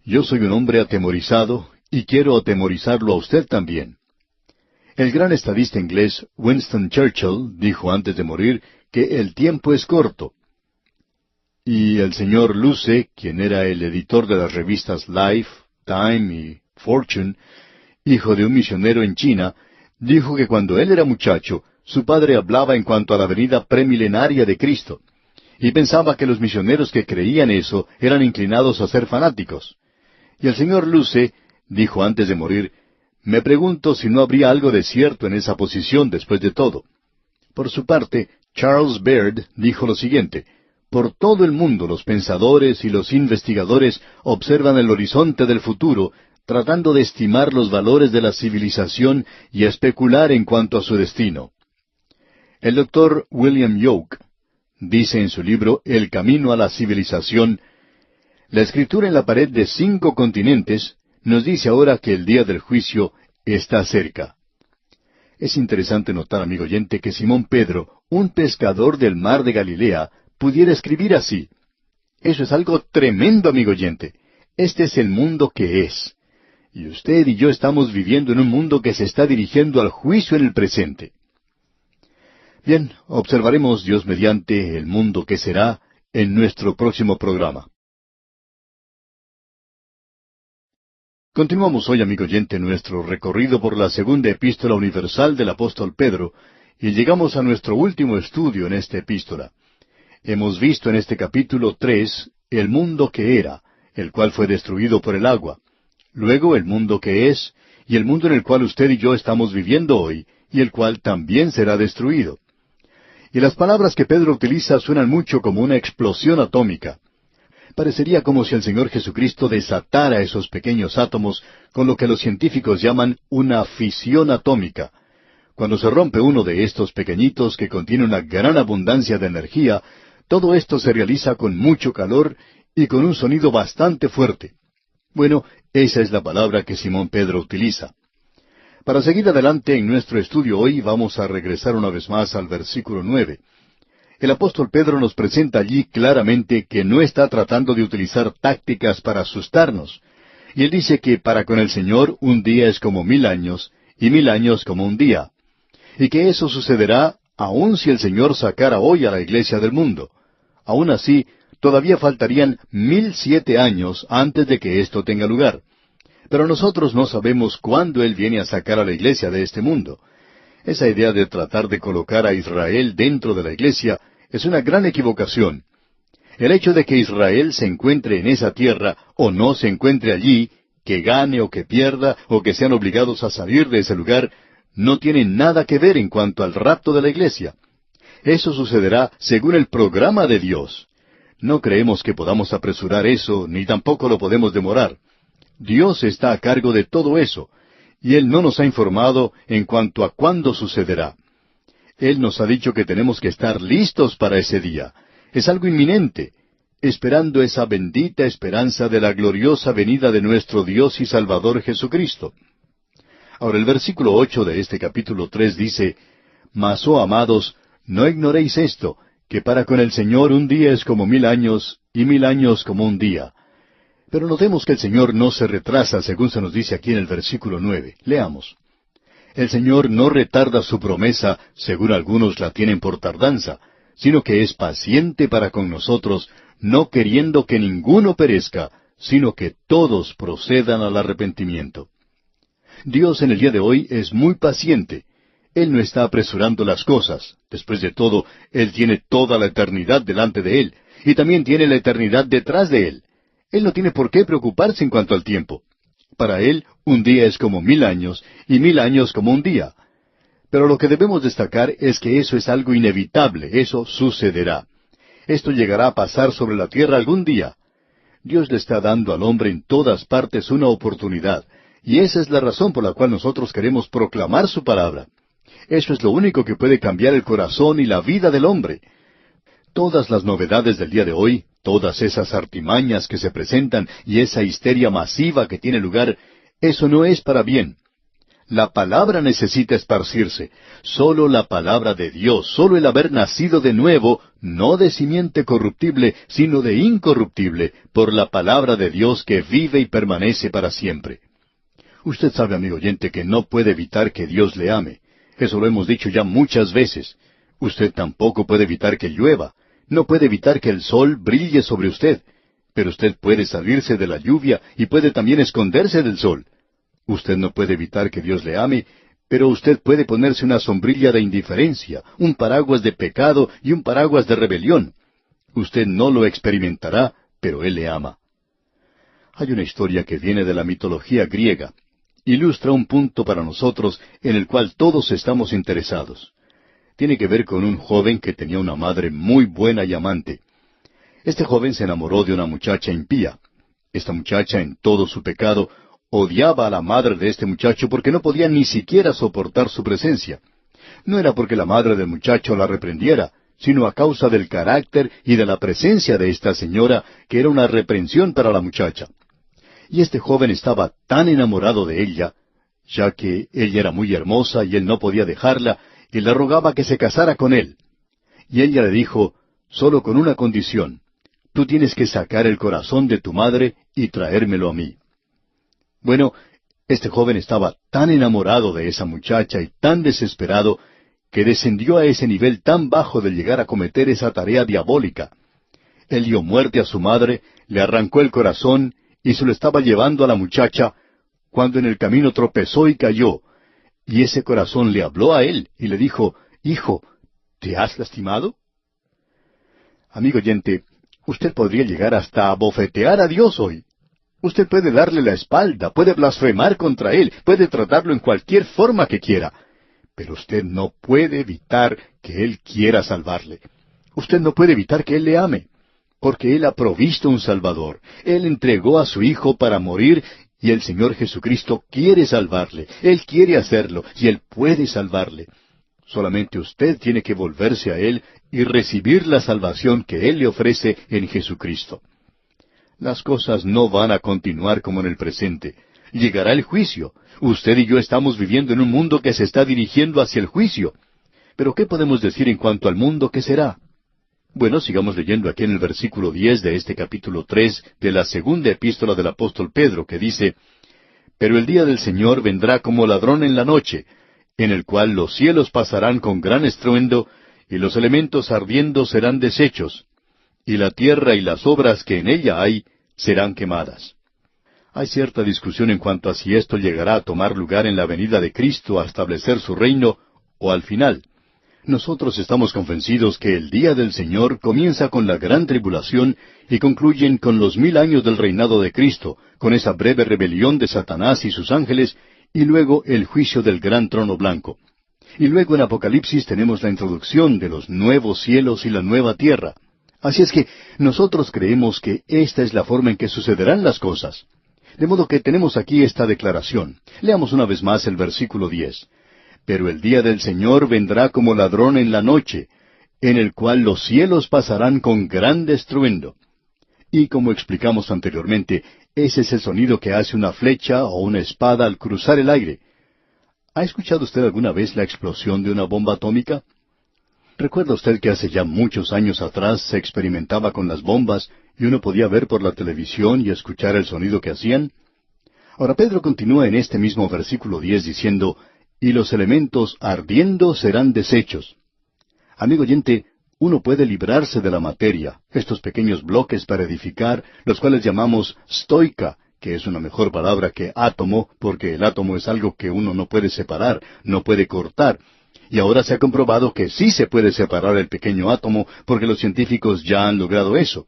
Yo soy un hombre atemorizado y quiero atemorizarlo a usted también. El gran estadista inglés Winston Churchill dijo antes de morir que el tiempo es corto. Y el señor Luce, quien era el editor de las revistas Life, Time y Fortune, hijo de un misionero en China, dijo que cuando él era muchacho, su padre hablaba en cuanto a la venida premilenaria de Cristo, y pensaba que los misioneros que creían eso eran inclinados a ser fanáticos. Y el señor Luce dijo antes de morir: Me pregunto si no habría algo de cierto en esa posición después de todo. Por su parte, Charles Baird dijo lo siguiente: Por todo el mundo los pensadores y los investigadores observan el horizonte del futuro, tratando de estimar los valores de la civilización y especular en cuanto a su destino. El doctor William Yoke dice en su libro El camino a la civilización: La escritura en la pared de 5 continentes nos dice ahora que el día del juicio está cerca. Es interesante notar, amigo oyente, que Simón Pedro, un pescador del mar de Galilea, pudiera escribir así. Eso es algo tremendo, amigo oyente. Este es el mundo que es. Y usted y yo estamos viviendo en un mundo que se está dirigiendo al juicio en el presente. Bien, observaremos, Dios mediante, el mundo que será en nuestro próximo programa. Continuamos hoy, amigo oyente, nuestro recorrido por la segunda epístola universal del apóstol Pedro, y llegamos a nuestro último estudio en esta epístola. Hemos visto en este capítulo 3 el mundo que era, el cual fue destruido por el agua. Luego el mundo que es, y el mundo en el cual usted y yo estamos viviendo hoy, y el cual también será destruido. Y las palabras que Pedro utiliza suenan mucho como una explosión atómica. Parecería como si el Señor Jesucristo desatara esos pequeños átomos con lo que los científicos llaman una fisión atómica. Cuando se rompe uno de estos pequeñitos que contiene una gran abundancia de energía, todo esto se realiza con mucho calor y con un sonido bastante fuerte. Bueno, esa es la palabra que Simón Pedro utiliza. Para seguir adelante en nuestro estudio hoy vamos a regresar una vez más al versículo 9. El apóstol Pedro nos presenta allí claramente que no está tratando de utilizar tácticas para asustarnos. Y él dice que para con el Señor un día es como 1000 años, y 1000 años como un día. Y que eso sucederá aun si el Señor sacara hoy a la iglesia del mundo. Aun así, todavía faltarían 1007 años antes de que esto tenga lugar. Pero nosotros no sabemos cuándo Él viene a sacar a la iglesia de este mundo. Esa idea de tratar de colocar a Israel dentro de la iglesia es una gran equivocación. El hecho de que Israel se encuentre en esa tierra o no se encuentre allí, que gane o que pierda o que sean obligados a salir de ese lugar, no tiene nada que ver en cuanto al rapto de la iglesia. Eso sucederá según el programa de Dios. No creemos que podamos apresurar eso, ni tampoco lo podemos demorar. Dios está a cargo de todo eso, y Él no nos ha informado en cuanto a cuándo sucederá. Él nos ha dicho que tenemos que estar listos para ese día. Es algo inminente, esperando esa bendita esperanza de la gloriosa venida de nuestro Dios y Salvador Jesucristo. Ahora el versículo 8 de este capítulo 3 dice: Mas, oh amados, no ignoréis esto, que para con el Señor un día es como 1000 años, y 1000 años como un día. Pero notemos que el Señor no se retrasa, según se nos dice aquí en el versículo 9. Leamos. El Señor no retarda su promesa, según algunos la tienen por tardanza, sino que es paciente para con nosotros, no queriendo que ninguno perezca, sino que todos procedan al arrepentimiento. Dios en el día de hoy es muy paciente. Él no está apresurando las cosas. Después de todo, Él tiene toda la eternidad delante de Él, y también tiene la eternidad detrás de Él. Él no tiene por qué preocuparse en cuanto al tiempo. Para Él, un día es como 1000 años, y 1000 años como un día. Pero lo que debemos destacar es que eso es algo inevitable, eso sucederá. Esto llegará a pasar sobre la tierra algún día. Dios le está dando al hombre en todas partes una oportunidad, y esa es la razón por la cual nosotros queremos proclamar su palabra. Eso es lo único que puede cambiar el corazón y la vida del hombre. Todas las novedades del día de hoy, todas esas artimañas que se presentan y esa histeria masiva que tiene lugar, eso no es para bien. La palabra necesita esparcirse. Solo la palabra de Dios, solo el haber nacido de nuevo, no de simiente corruptible, sino de incorruptible, por la palabra de Dios que vive y permanece para siempre. Usted sabe, amigo oyente, que no puede evitar que Dios le ame. Eso lo hemos dicho ya muchas veces. Usted tampoco puede evitar que llueva. No puede evitar que el sol brille sobre usted. Pero usted puede salirse de la lluvia y puede también esconderse del sol. Usted no puede evitar que Dios le ame, pero usted puede ponerse una sombrilla de indiferencia, un paraguas de pecado y un paraguas de rebelión. Usted no lo experimentará, pero Él le ama. Hay una historia que viene de la mitología griega. Ilustra un punto para nosotros en el cual todos estamos interesados. Tiene que ver con un joven que tenía una madre muy buena y amante. Este joven se enamoró de una muchacha impía. Esta muchacha, en todo su pecado, odiaba a la madre de este muchacho porque no podía ni siquiera soportar su presencia. No era porque la madre del muchacho la reprendiera, sino a causa del carácter y de la presencia de esta señora, que era una reprensión para la muchacha. Y este joven estaba tan enamorado de ella, ya que ella era muy hermosa y él no podía dejarla, y le rogaba que se casara con él. Y ella le dijo, solo con una condición: tú tienes que sacar el corazón de tu madre y traérmelo a mí. Bueno, este joven estaba tan enamorado de esa muchacha y tan desesperado que descendió a ese nivel tan bajo de llegar a cometer esa tarea diabólica. Él dio muerte a su madre, le arrancó el corazón y se lo estaba llevando a la muchacha, cuando en el camino tropezó y cayó. Y ese corazón le habló a él y le dijo, «Hijo, ¿te has lastimado?» Amigo oyente, usted podría llegar hasta a bofetear a Dios hoy. Usted puede darle la espalda, puede blasfemar contra Él, puede tratarlo en cualquier forma que quiera. Pero usted no puede evitar que Él quiera salvarle. Usted no puede evitar que Él le ame, porque Él ha provisto un Salvador. Él entregó a su Hijo para morir, y el Señor Jesucristo quiere salvarle. Él quiere hacerlo, y Él puede salvarle. Solamente usted tiene que volverse a Él y recibir la salvación que Él le ofrece en Jesucristo. Las cosas no van a continuar como en el presente. Llegará el juicio. Usted y yo estamos viviendo en un mundo que se está dirigiendo hacia el juicio. Pero ¿qué podemos decir en cuanto al mundo que será? Bueno, sigamos leyendo aquí en el versículo 10 de este capítulo 3 de la segunda epístola del apóstol Pedro, que dice, «Pero el día del Señor vendrá como ladrón en la noche, en el cual los cielos pasarán con gran estruendo, y los elementos ardiendo serán deshechos, y la tierra y las obras que en ella hay serán quemadas». Hay cierta discusión en cuanto a si esto llegará a tomar lugar en la venida de Cristo a establecer su reino, o al final. Nosotros estamos convencidos que el día del Señor comienza con la gran tribulación y concluyen con los 1000 años del reinado de Cristo, con esa breve rebelión de Satanás y sus ángeles, y luego el juicio del gran trono blanco. Y luego en Apocalipsis tenemos la introducción de los nuevos cielos y la nueva tierra. Así es que nosotros creemos que esta es la forma en que sucederán las cosas. De modo que tenemos aquí esta declaración. Leamos una vez más el versículo 10. «Pero el día del Señor vendrá como ladrón en la noche, en el cual los cielos pasarán con gran estruendo». Y como explicamos anteriormente, ese es el sonido que hace una flecha o una espada al cruzar el aire. ¿Ha escuchado usted alguna vez la explosión de una bomba atómica? ¿Recuerda usted que hace ya muchos años atrás se experimentaba con las bombas y uno podía ver por la televisión y escuchar el sonido que hacían? Ahora Pedro continúa en este mismo versículo 10 diciendo, «Y los elementos ardiendo serán deshechos». Amigo oyente, uno puede librarse de la materia, estos pequeños bloques para edificar, los cuales llamamos stoica, que es una mejor palabra que átomo, porque el átomo es algo que uno no puede separar, no puede cortar. Y ahora se ha comprobado que sí se puede separar el pequeño átomo, porque los científicos ya han logrado eso.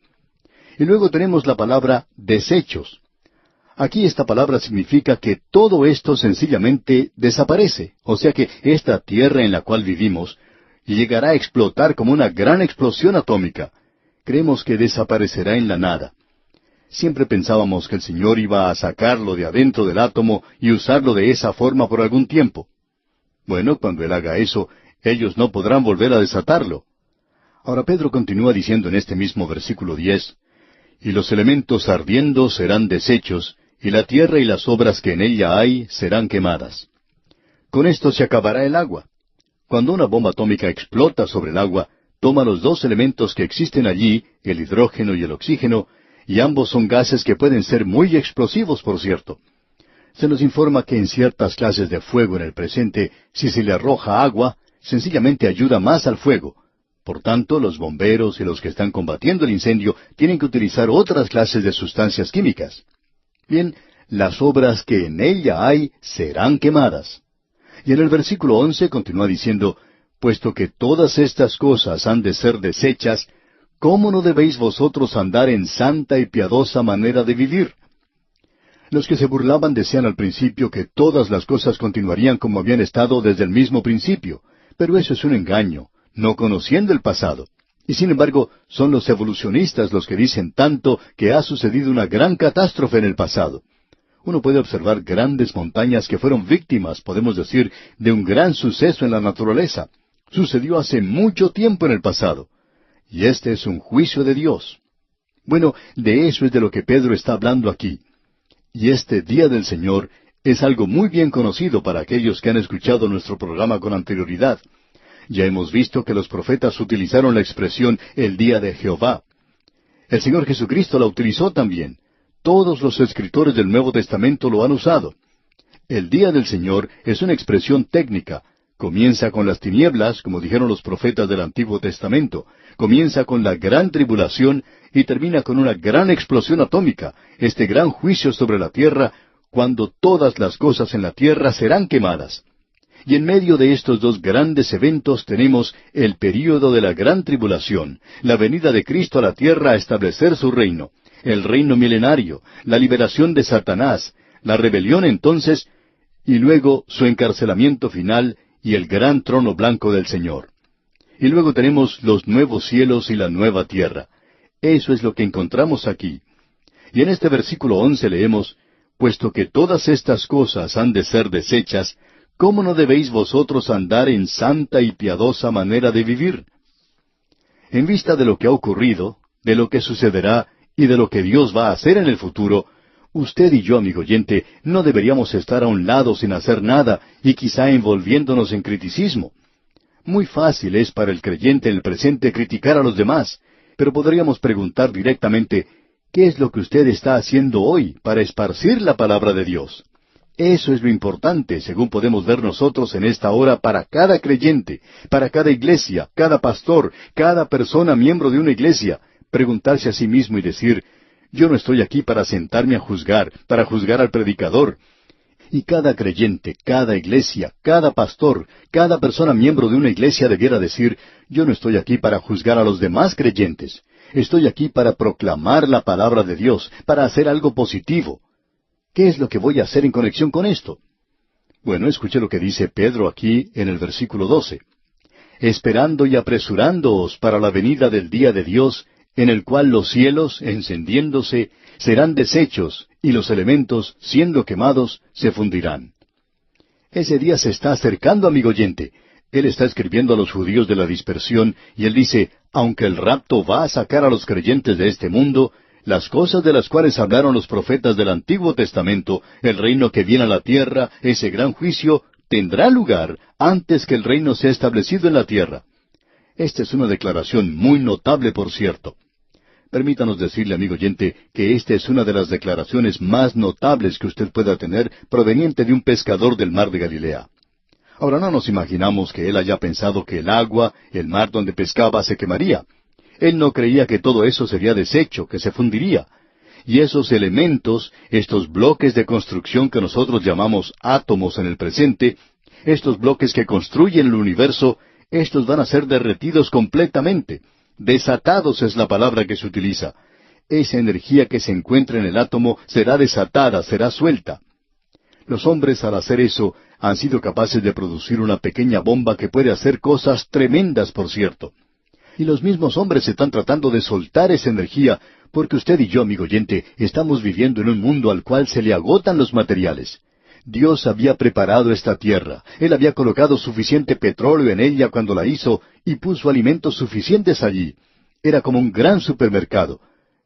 Y luego tenemos la palabra desechos. Aquí esta palabra significa que todo esto sencillamente desaparece. O sea que esta tierra en la cual vivimos llegará a explotar como una gran explosión atómica. Creemos que desaparecerá en la nada. Siempre pensábamos que el Señor iba a sacarlo de adentro del átomo y usarlo de esa forma por algún tiempo. Bueno, cuando Él haga eso, ellos no podrán volver a desatarlo. Ahora Pedro continúa diciendo en este mismo versículo 10, «Y los elementos ardiendo serán deshechos, y la tierra y las obras que en ella hay serán quemadas». Con esto se acabará el agua. Cuando una bomba atómica explota sobre el agua, toma los dos elementos que existen allí, el hidrógeno y el oxígeno, y ambos son gases que pueden ser muy explosivos, por cierto. Se nos informa que en ciertas clases de fuego en el presente, si se le arroja agua, sencillamente ayuda más al fuego. Por tanto, los bomberos y los que están combatiendo el incendio tienen que utilizar otras clases de sustancias químicas. Bien, las obras que en ella hay serán quemadas. Y en el versículo 11 continúa diciendo, «Puesto que todas estas cosas han de ser deshechas, ¿cómo no debéis vosotros andar en santa y piadosa manera de vivir?» Los que se burlaban decían al principio que todas las cosas continuarían como habían estado desde el mismo principio, pero eso es un engaño, no conociendo el pasado. Y sin embargo, son los evolucionistas los que dicen tanto que ha sucedido una gran catástrofe en el pasado. Uno puede observar grandes montañas que fueron víctimas, podemos decir, de un gran suceso en la naturaleza. Sucedió hace mucho tiempo en el pasado. Y este es un juicio de Dios. Bueno, de eso es de lo que Pedro está hablando aquí. Y este día del Señor es algo muy bien conocido para aquellos que han escuchado nuestro programa con anterioridad. Ya hemos visto que los profetas utilizaron la expresión el día de Jehová. El Señor Jesucristo la utilizó también. Todos los escritores del Nuevo Testamento lo han usado. El día del Señor es una expresión técnica. Comienza con las tinieblas, como dijeron los profetas del Antiguo Testamento. Comienza con la gran tribulación y termina con una gran explosión atómica, este gran juicio sobre la tierra, cuando todas las cosas en la tierra serán quemadas. Y en medio de estos dos grandes eventos tenemos el período de la gran tribulación, la venida de Cristo a la tierra a establecer su reino, el reino milenario, la liberación de Satanás, la rebelión entonces, y luego su encarcelamiento final y el gran trono blanco del Señor. Y luego tenemos los nuevos cielos y la nueva tierra. Eso es lo que encontramos aquí. Y en este versículo 11 leemos, «Puesto que todas estas cosas han de ser deshechas, ¿cómo no debéis vosotros andar en santa y piadosa manera de vivir?» En vista de lo que ha ocurrido, de lo que sucederá y de lo que Dios va a hacer en el futuro, usted y yo, amigo oyente, no deberíamos estar a un lado sin hacer nada y quizá envolviéndonos en criticismo. Muy fácil es para el creyente en el presente criticar a los demás, pero podríamos preguntar directamente, ¿qué es lo que usted está haciendo hoy para esparcir la palabra de Dios? Eso es lo importante, según podemos ver nosotros en esta hora, para cada creyente, para cada iglesia, cada pastor, cada persona miembro de una iglesia, preguntarse a sí mismo y decir, yo no estoy aquí para sentarme a juzgar, para juzgar al predicador. Y cada creyente, cada iglesia, cada pastor, cada persona miembro de una iglesia debiera decir, yo no estoy aquí para juzgar a los demás creyentes. Estoy aquí para proclamar la palabra de Dios, para hacer algo positivo. ¿Qué es lo que voy a hacer en conexión con esto? Bueno, escuche lo que dice Pedro aquí en el versículo 12. Esperando y apresurándoos para la venida del día de Dios, en el cual los cielos, encendiéndose, serán deshechos, y los elementos, siendo quemados, se fundirán. Ese día se está acercando, amigo oyente. Él está escribiendo a los judíos de la dispersión, y él dice, aunque el rapto va a sacar a los creyentes de este mundo, las cosas de las cuales hablaron los profetas del Antiguo Testamento, el reino que viene a la tierra, ese gran juicio, tendrá lugar antes que el reino sea establecido en la tierra. Esta es una declaración muy notable, por cierto. Permítanos decirle, amigo oyente, que esta es una de las declaraciones más notables que usted pueda tener proveniente de un pescador del mar de Galilea. Ahora no nos imaginamos que él haya pensado que el agua, el mar donde pescaba, se quemaría. Él no creía que todo eso sería deshecho, que se fundiría. Y esos elementos, estos bloques de construcción que nosotros llamamos átomos en el presente, estos bloques que construyen el universo, estos van a ser derretidos completamente. Desatados es la palabra que se utiliza. esa energía que se encuentra en el átomo será desatada, será suelta. Los hombres, al hacer eso, han sido capaces de producir una pequeña bomba que puede hacer cosas tremendas, por cierto. Y los mismos hombres están tratando de soltar esa energía, porque usted y yo, amigo oyente, estamos viviendo en un mundo al cual se le agotan los materiales. Dios había preparado esta tierra. Él había colocado suficiente petróleo en ella cuando la hizo y puso alimentos suficientes allí. Era como un gran supermercado.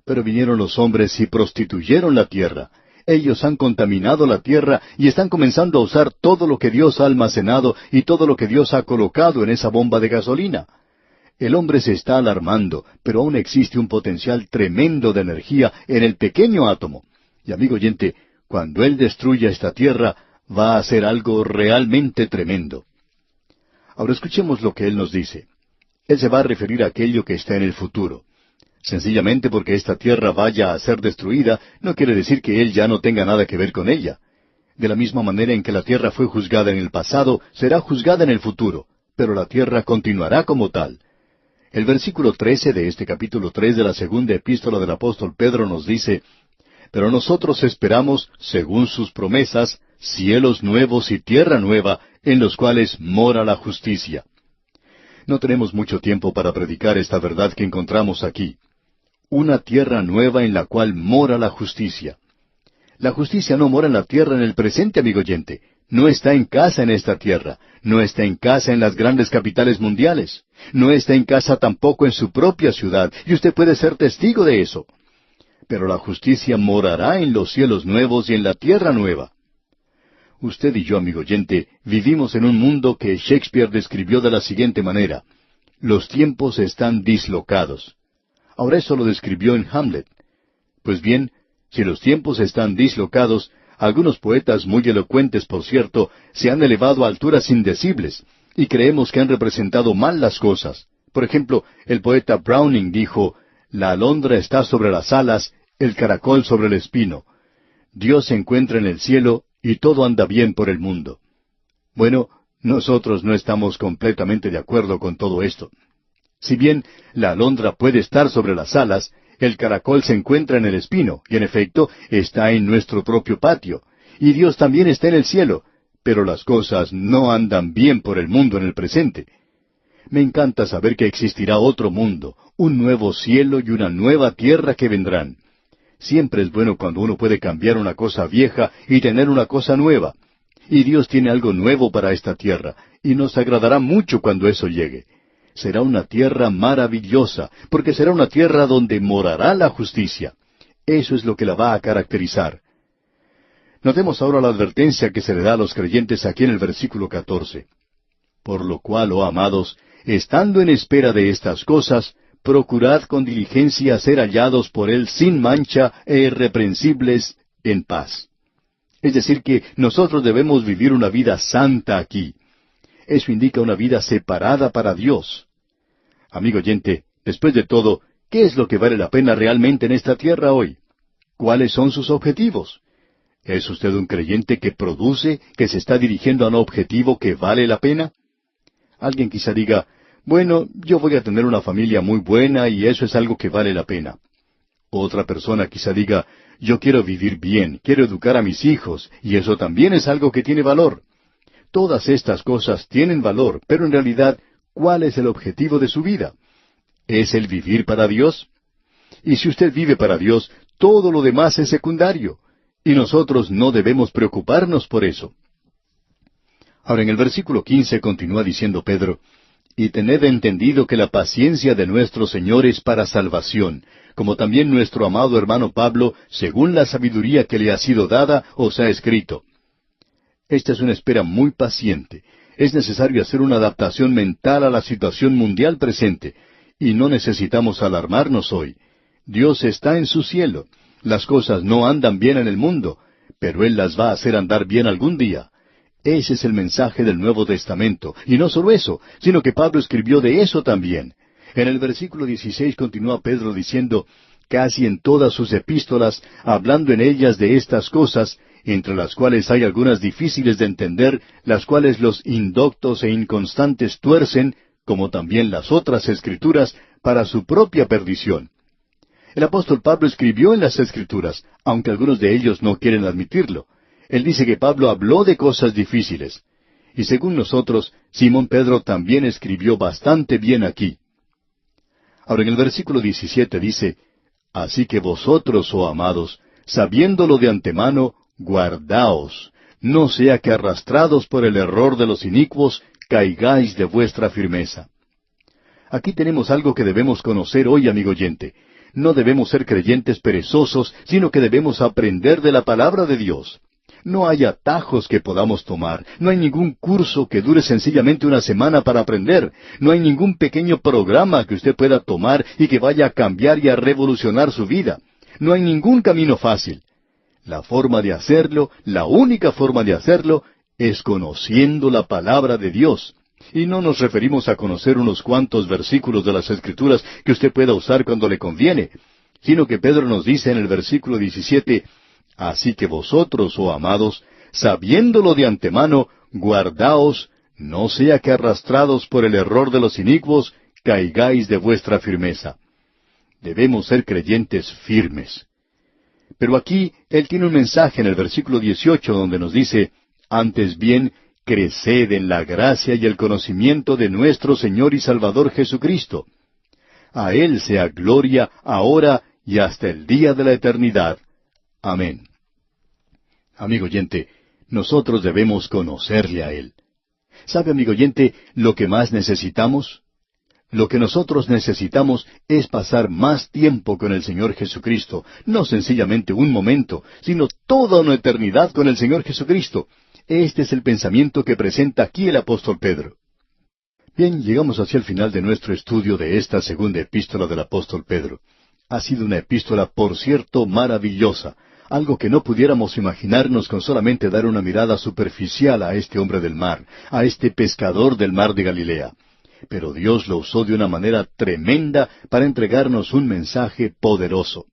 Pero vinieron los hombres y prostituyeron la tierra. Ellos han contaminado la tierra y están comenzando a usar todo lo que Dios ha almacenado y todo lo que Dios ha colocado en esa bomba de gasolina. El hombre se está alarmando, pero aún existe un potencial tremendo de energía en el pequeño átomo. Y amigo oyente, cuando Él destruya esta tierra, va a hacer algo realmente tremendo. Ahora escuchemos lo que Él nos dice. Él se va a referir a aquello que está en el futuro. Sencillamente porque esta tierra vaya a ser destruida, no quiere decir que Él ya no tenga nada que ver con ella. De la misma manera en que la tierra fue juzgada en el pasado, será juzgada en el futuro, pero la tierra continuará como tal. El versículo 13 de este capítulo 3 de la segunda epístola del apóstol Pedro nos dice, «Pero nosotros esperamos, según sus promesas, cielos nuevos y tierra nueva, en los cuales mora la justicia». No tenemos mucho tiempo para predicar esta verdad que encontramos aquí. Una tierra nueva en la cual mora la justicia. La justicia no mora en la tierra en el presente, amigo oyente. No está en casa en esta tierra. No está en casa en las grandes capitales mundiales. No está en casa tampoco en su propia ciudad. Y usted puede ser testigo de eso. Pero la justicia morará en los cielos nuevos y en la tierra nueva. Usted y yo, amigo oyente, vivimos en un mundo que Shakespeare describió de la siguiente manera. Los tiempos están dislocados. Ahora eso lo describió en Hamlet. Pues bien, si los tiempos están dislocados, algunos poetas muy elocuentes, por cierto, se han elevado a alturas indecibles, y creemos que han representado mal las cosas. Por ejemplo, el poeta Browning dijo, «La alondra está sobre las alas, el caracol sobre el espino. Dios se encuentra en el cielo, y todo anda bien por el mundo». Bueno, nosotros no estamos completamente de acuerdo con todo esto. Si bien la alondra puede estar sobre las alas, el caracol se encuentra en el espino, y en efecto está en nuestro propio patio. Y Dios también está en el cielo, pero las cosas no andan bien por el mundo en el presente. Me encanta saber que existirá otro mundo, un nuevo cielo y una nueva tierra que vendrán. Siempre es bueno cuando uno puede cambiar una cosa vieja y tener una cosa nueva. Y Dios tiene algo nuevo para esta tierra, y nos agradará mucho cuando eso llegue. Será una tierra maravillosa, porque será una tierra donde morará la justicia. Eso es lo que la va a caracterizar. Notemos ahora la advertencia que se le da a los creyentes aquí en el versículo 14. «Por lo cual, oh amados, estando en espera de estas cosas, procurad con diligencia ser hallados por Él sin mancha e irreprensibles en paz». Es decir, que nosotros debemos vivir una vida santa aquí. Eso indica una vida separada para Dios. Amigo oyente, después de todo, ¿qué es lo que vale la pena realmente en esta tierra hoy? ¿Cuáles son sus objetivos? ¿Es usted un creyente que produce, que se está dirigiendo a un objetivo que vale la pena? Alguien quizá diga, bueno, yo voy a tener una familia muy buena y eso es algo que vale la pena. Otra persona quizá diga, yo quiero vivir bien, quiero educar a mis hijos, y eso también es algo que tiene valor. Todas estas cosas tienen valor, pero en realidad, ¿cuál es el objetivo de su vida? ¿Es el vivir para Dios? Y si usted vive para Dios, todo lo demás es secundario, y nosotros no debemos preocuparnos por eso. Ahora en el versículo 15 continúa diciendo Pedro, «Y tened entendido que la paciencia de nuestro Señor es para salvación, como también nuestro amado hermano Pablo, según la sabiduría que le ha sido dada, os ha escrito». Esta es una espera muy paciente. Es necesario hacer una adaptación mental a la situación mundial presente, y no necesitamos alarmarnos hoy. Dios está en su cielo. Las cosas no andan bien en el mundo, pero Él las va a hacer andar bien algún día. Ese es el mensaje del Nuevo Testamento. Y no solo eso, sino que Pablo escribió de eso también. En el versículo 16 continúa Pedro diciendo, casi en todas sus epístolas, hablando en ellas de estas cosas, entre las cuales hay algunas difíciles de entender, las cuales los indoctos e inconstantes tuercen, como también las otras escrituras, para su propia perdición. El apóstol Pablo escribió en las Escrituras, aunque algunos de ellos no quieren admitirlo. Él dice que Pablo habló de cosas difíciles. Y según nosotros, Simón Pedro también escribió bastante bien aquí. Ahora en el versículo 17 dice, Así que vosotros, oh amados, sabiéndolo de antemano, guardaos, no sea que arrastrados por el error de los inicuos, caigáis de vuestra firmeza. Aquí tenemos algo que debemos conocer hoy, amigo oyente. No debemos ser creyentes perezosos, sino que debemos aprender de la palabra de Dios. No hay atajos que podamos tomar, no hay ningún curso que dure sencillamente una semana para aprender, no hay ningún pequeño programa que usted pueda tomar y que vaya a cambiar y a revolucionar su vida. No hay ningún camino fácil. La forma de hacerlo, la única forma de hacerlo, es conociendo la palabra de Dios. Y no nos referimos a conocer unos cuantos versículos de las Escrituras que usted pueda usar cuando le conviene, sino que Pedro nos dice en el versículo 17, Así que vosotros, oh amados, sabiéndolo de antemano, guardaos, no sea que arrastrados por el error de los inicuos, caigáis de vuestra firmeza. Debemos ser creyentes firmes. Pero aquí él tiene un mensaje en el versículo 18 donde nos dice, Antes bien, creced en la gracia y el conocimiento de nuestro Señor y Salvador Jesucristo. A Él sea gloria ahora y hasta el día de la eternidad. Amén. Amigo oyente, nosotros debemos conocerle a Él. ¿Sabe, amigo oyente, lo que más necesitamos? Lo que nosotros necesitamos es pasar más tiempo con el Señor Jesucristo, no sencillamente un momento, sino toda una eternidad con el Señor Jesucristo. Este es el pensamiento que presenta aquí el apóstol Pedro. Bien, llegamos hacia el final de nuestro estudio de esta segunda epístola del apóstol Pedro. Ha sido una epístola, por cierto, maravillosa, algo que no pudiéramos imaginarnos con solamente dar una mirada superficial a este hombre del mar, a este pescador del mar de Galilea. Pero Dios lo usó de una manera tremenda para entregarnos un mensaje poderoso.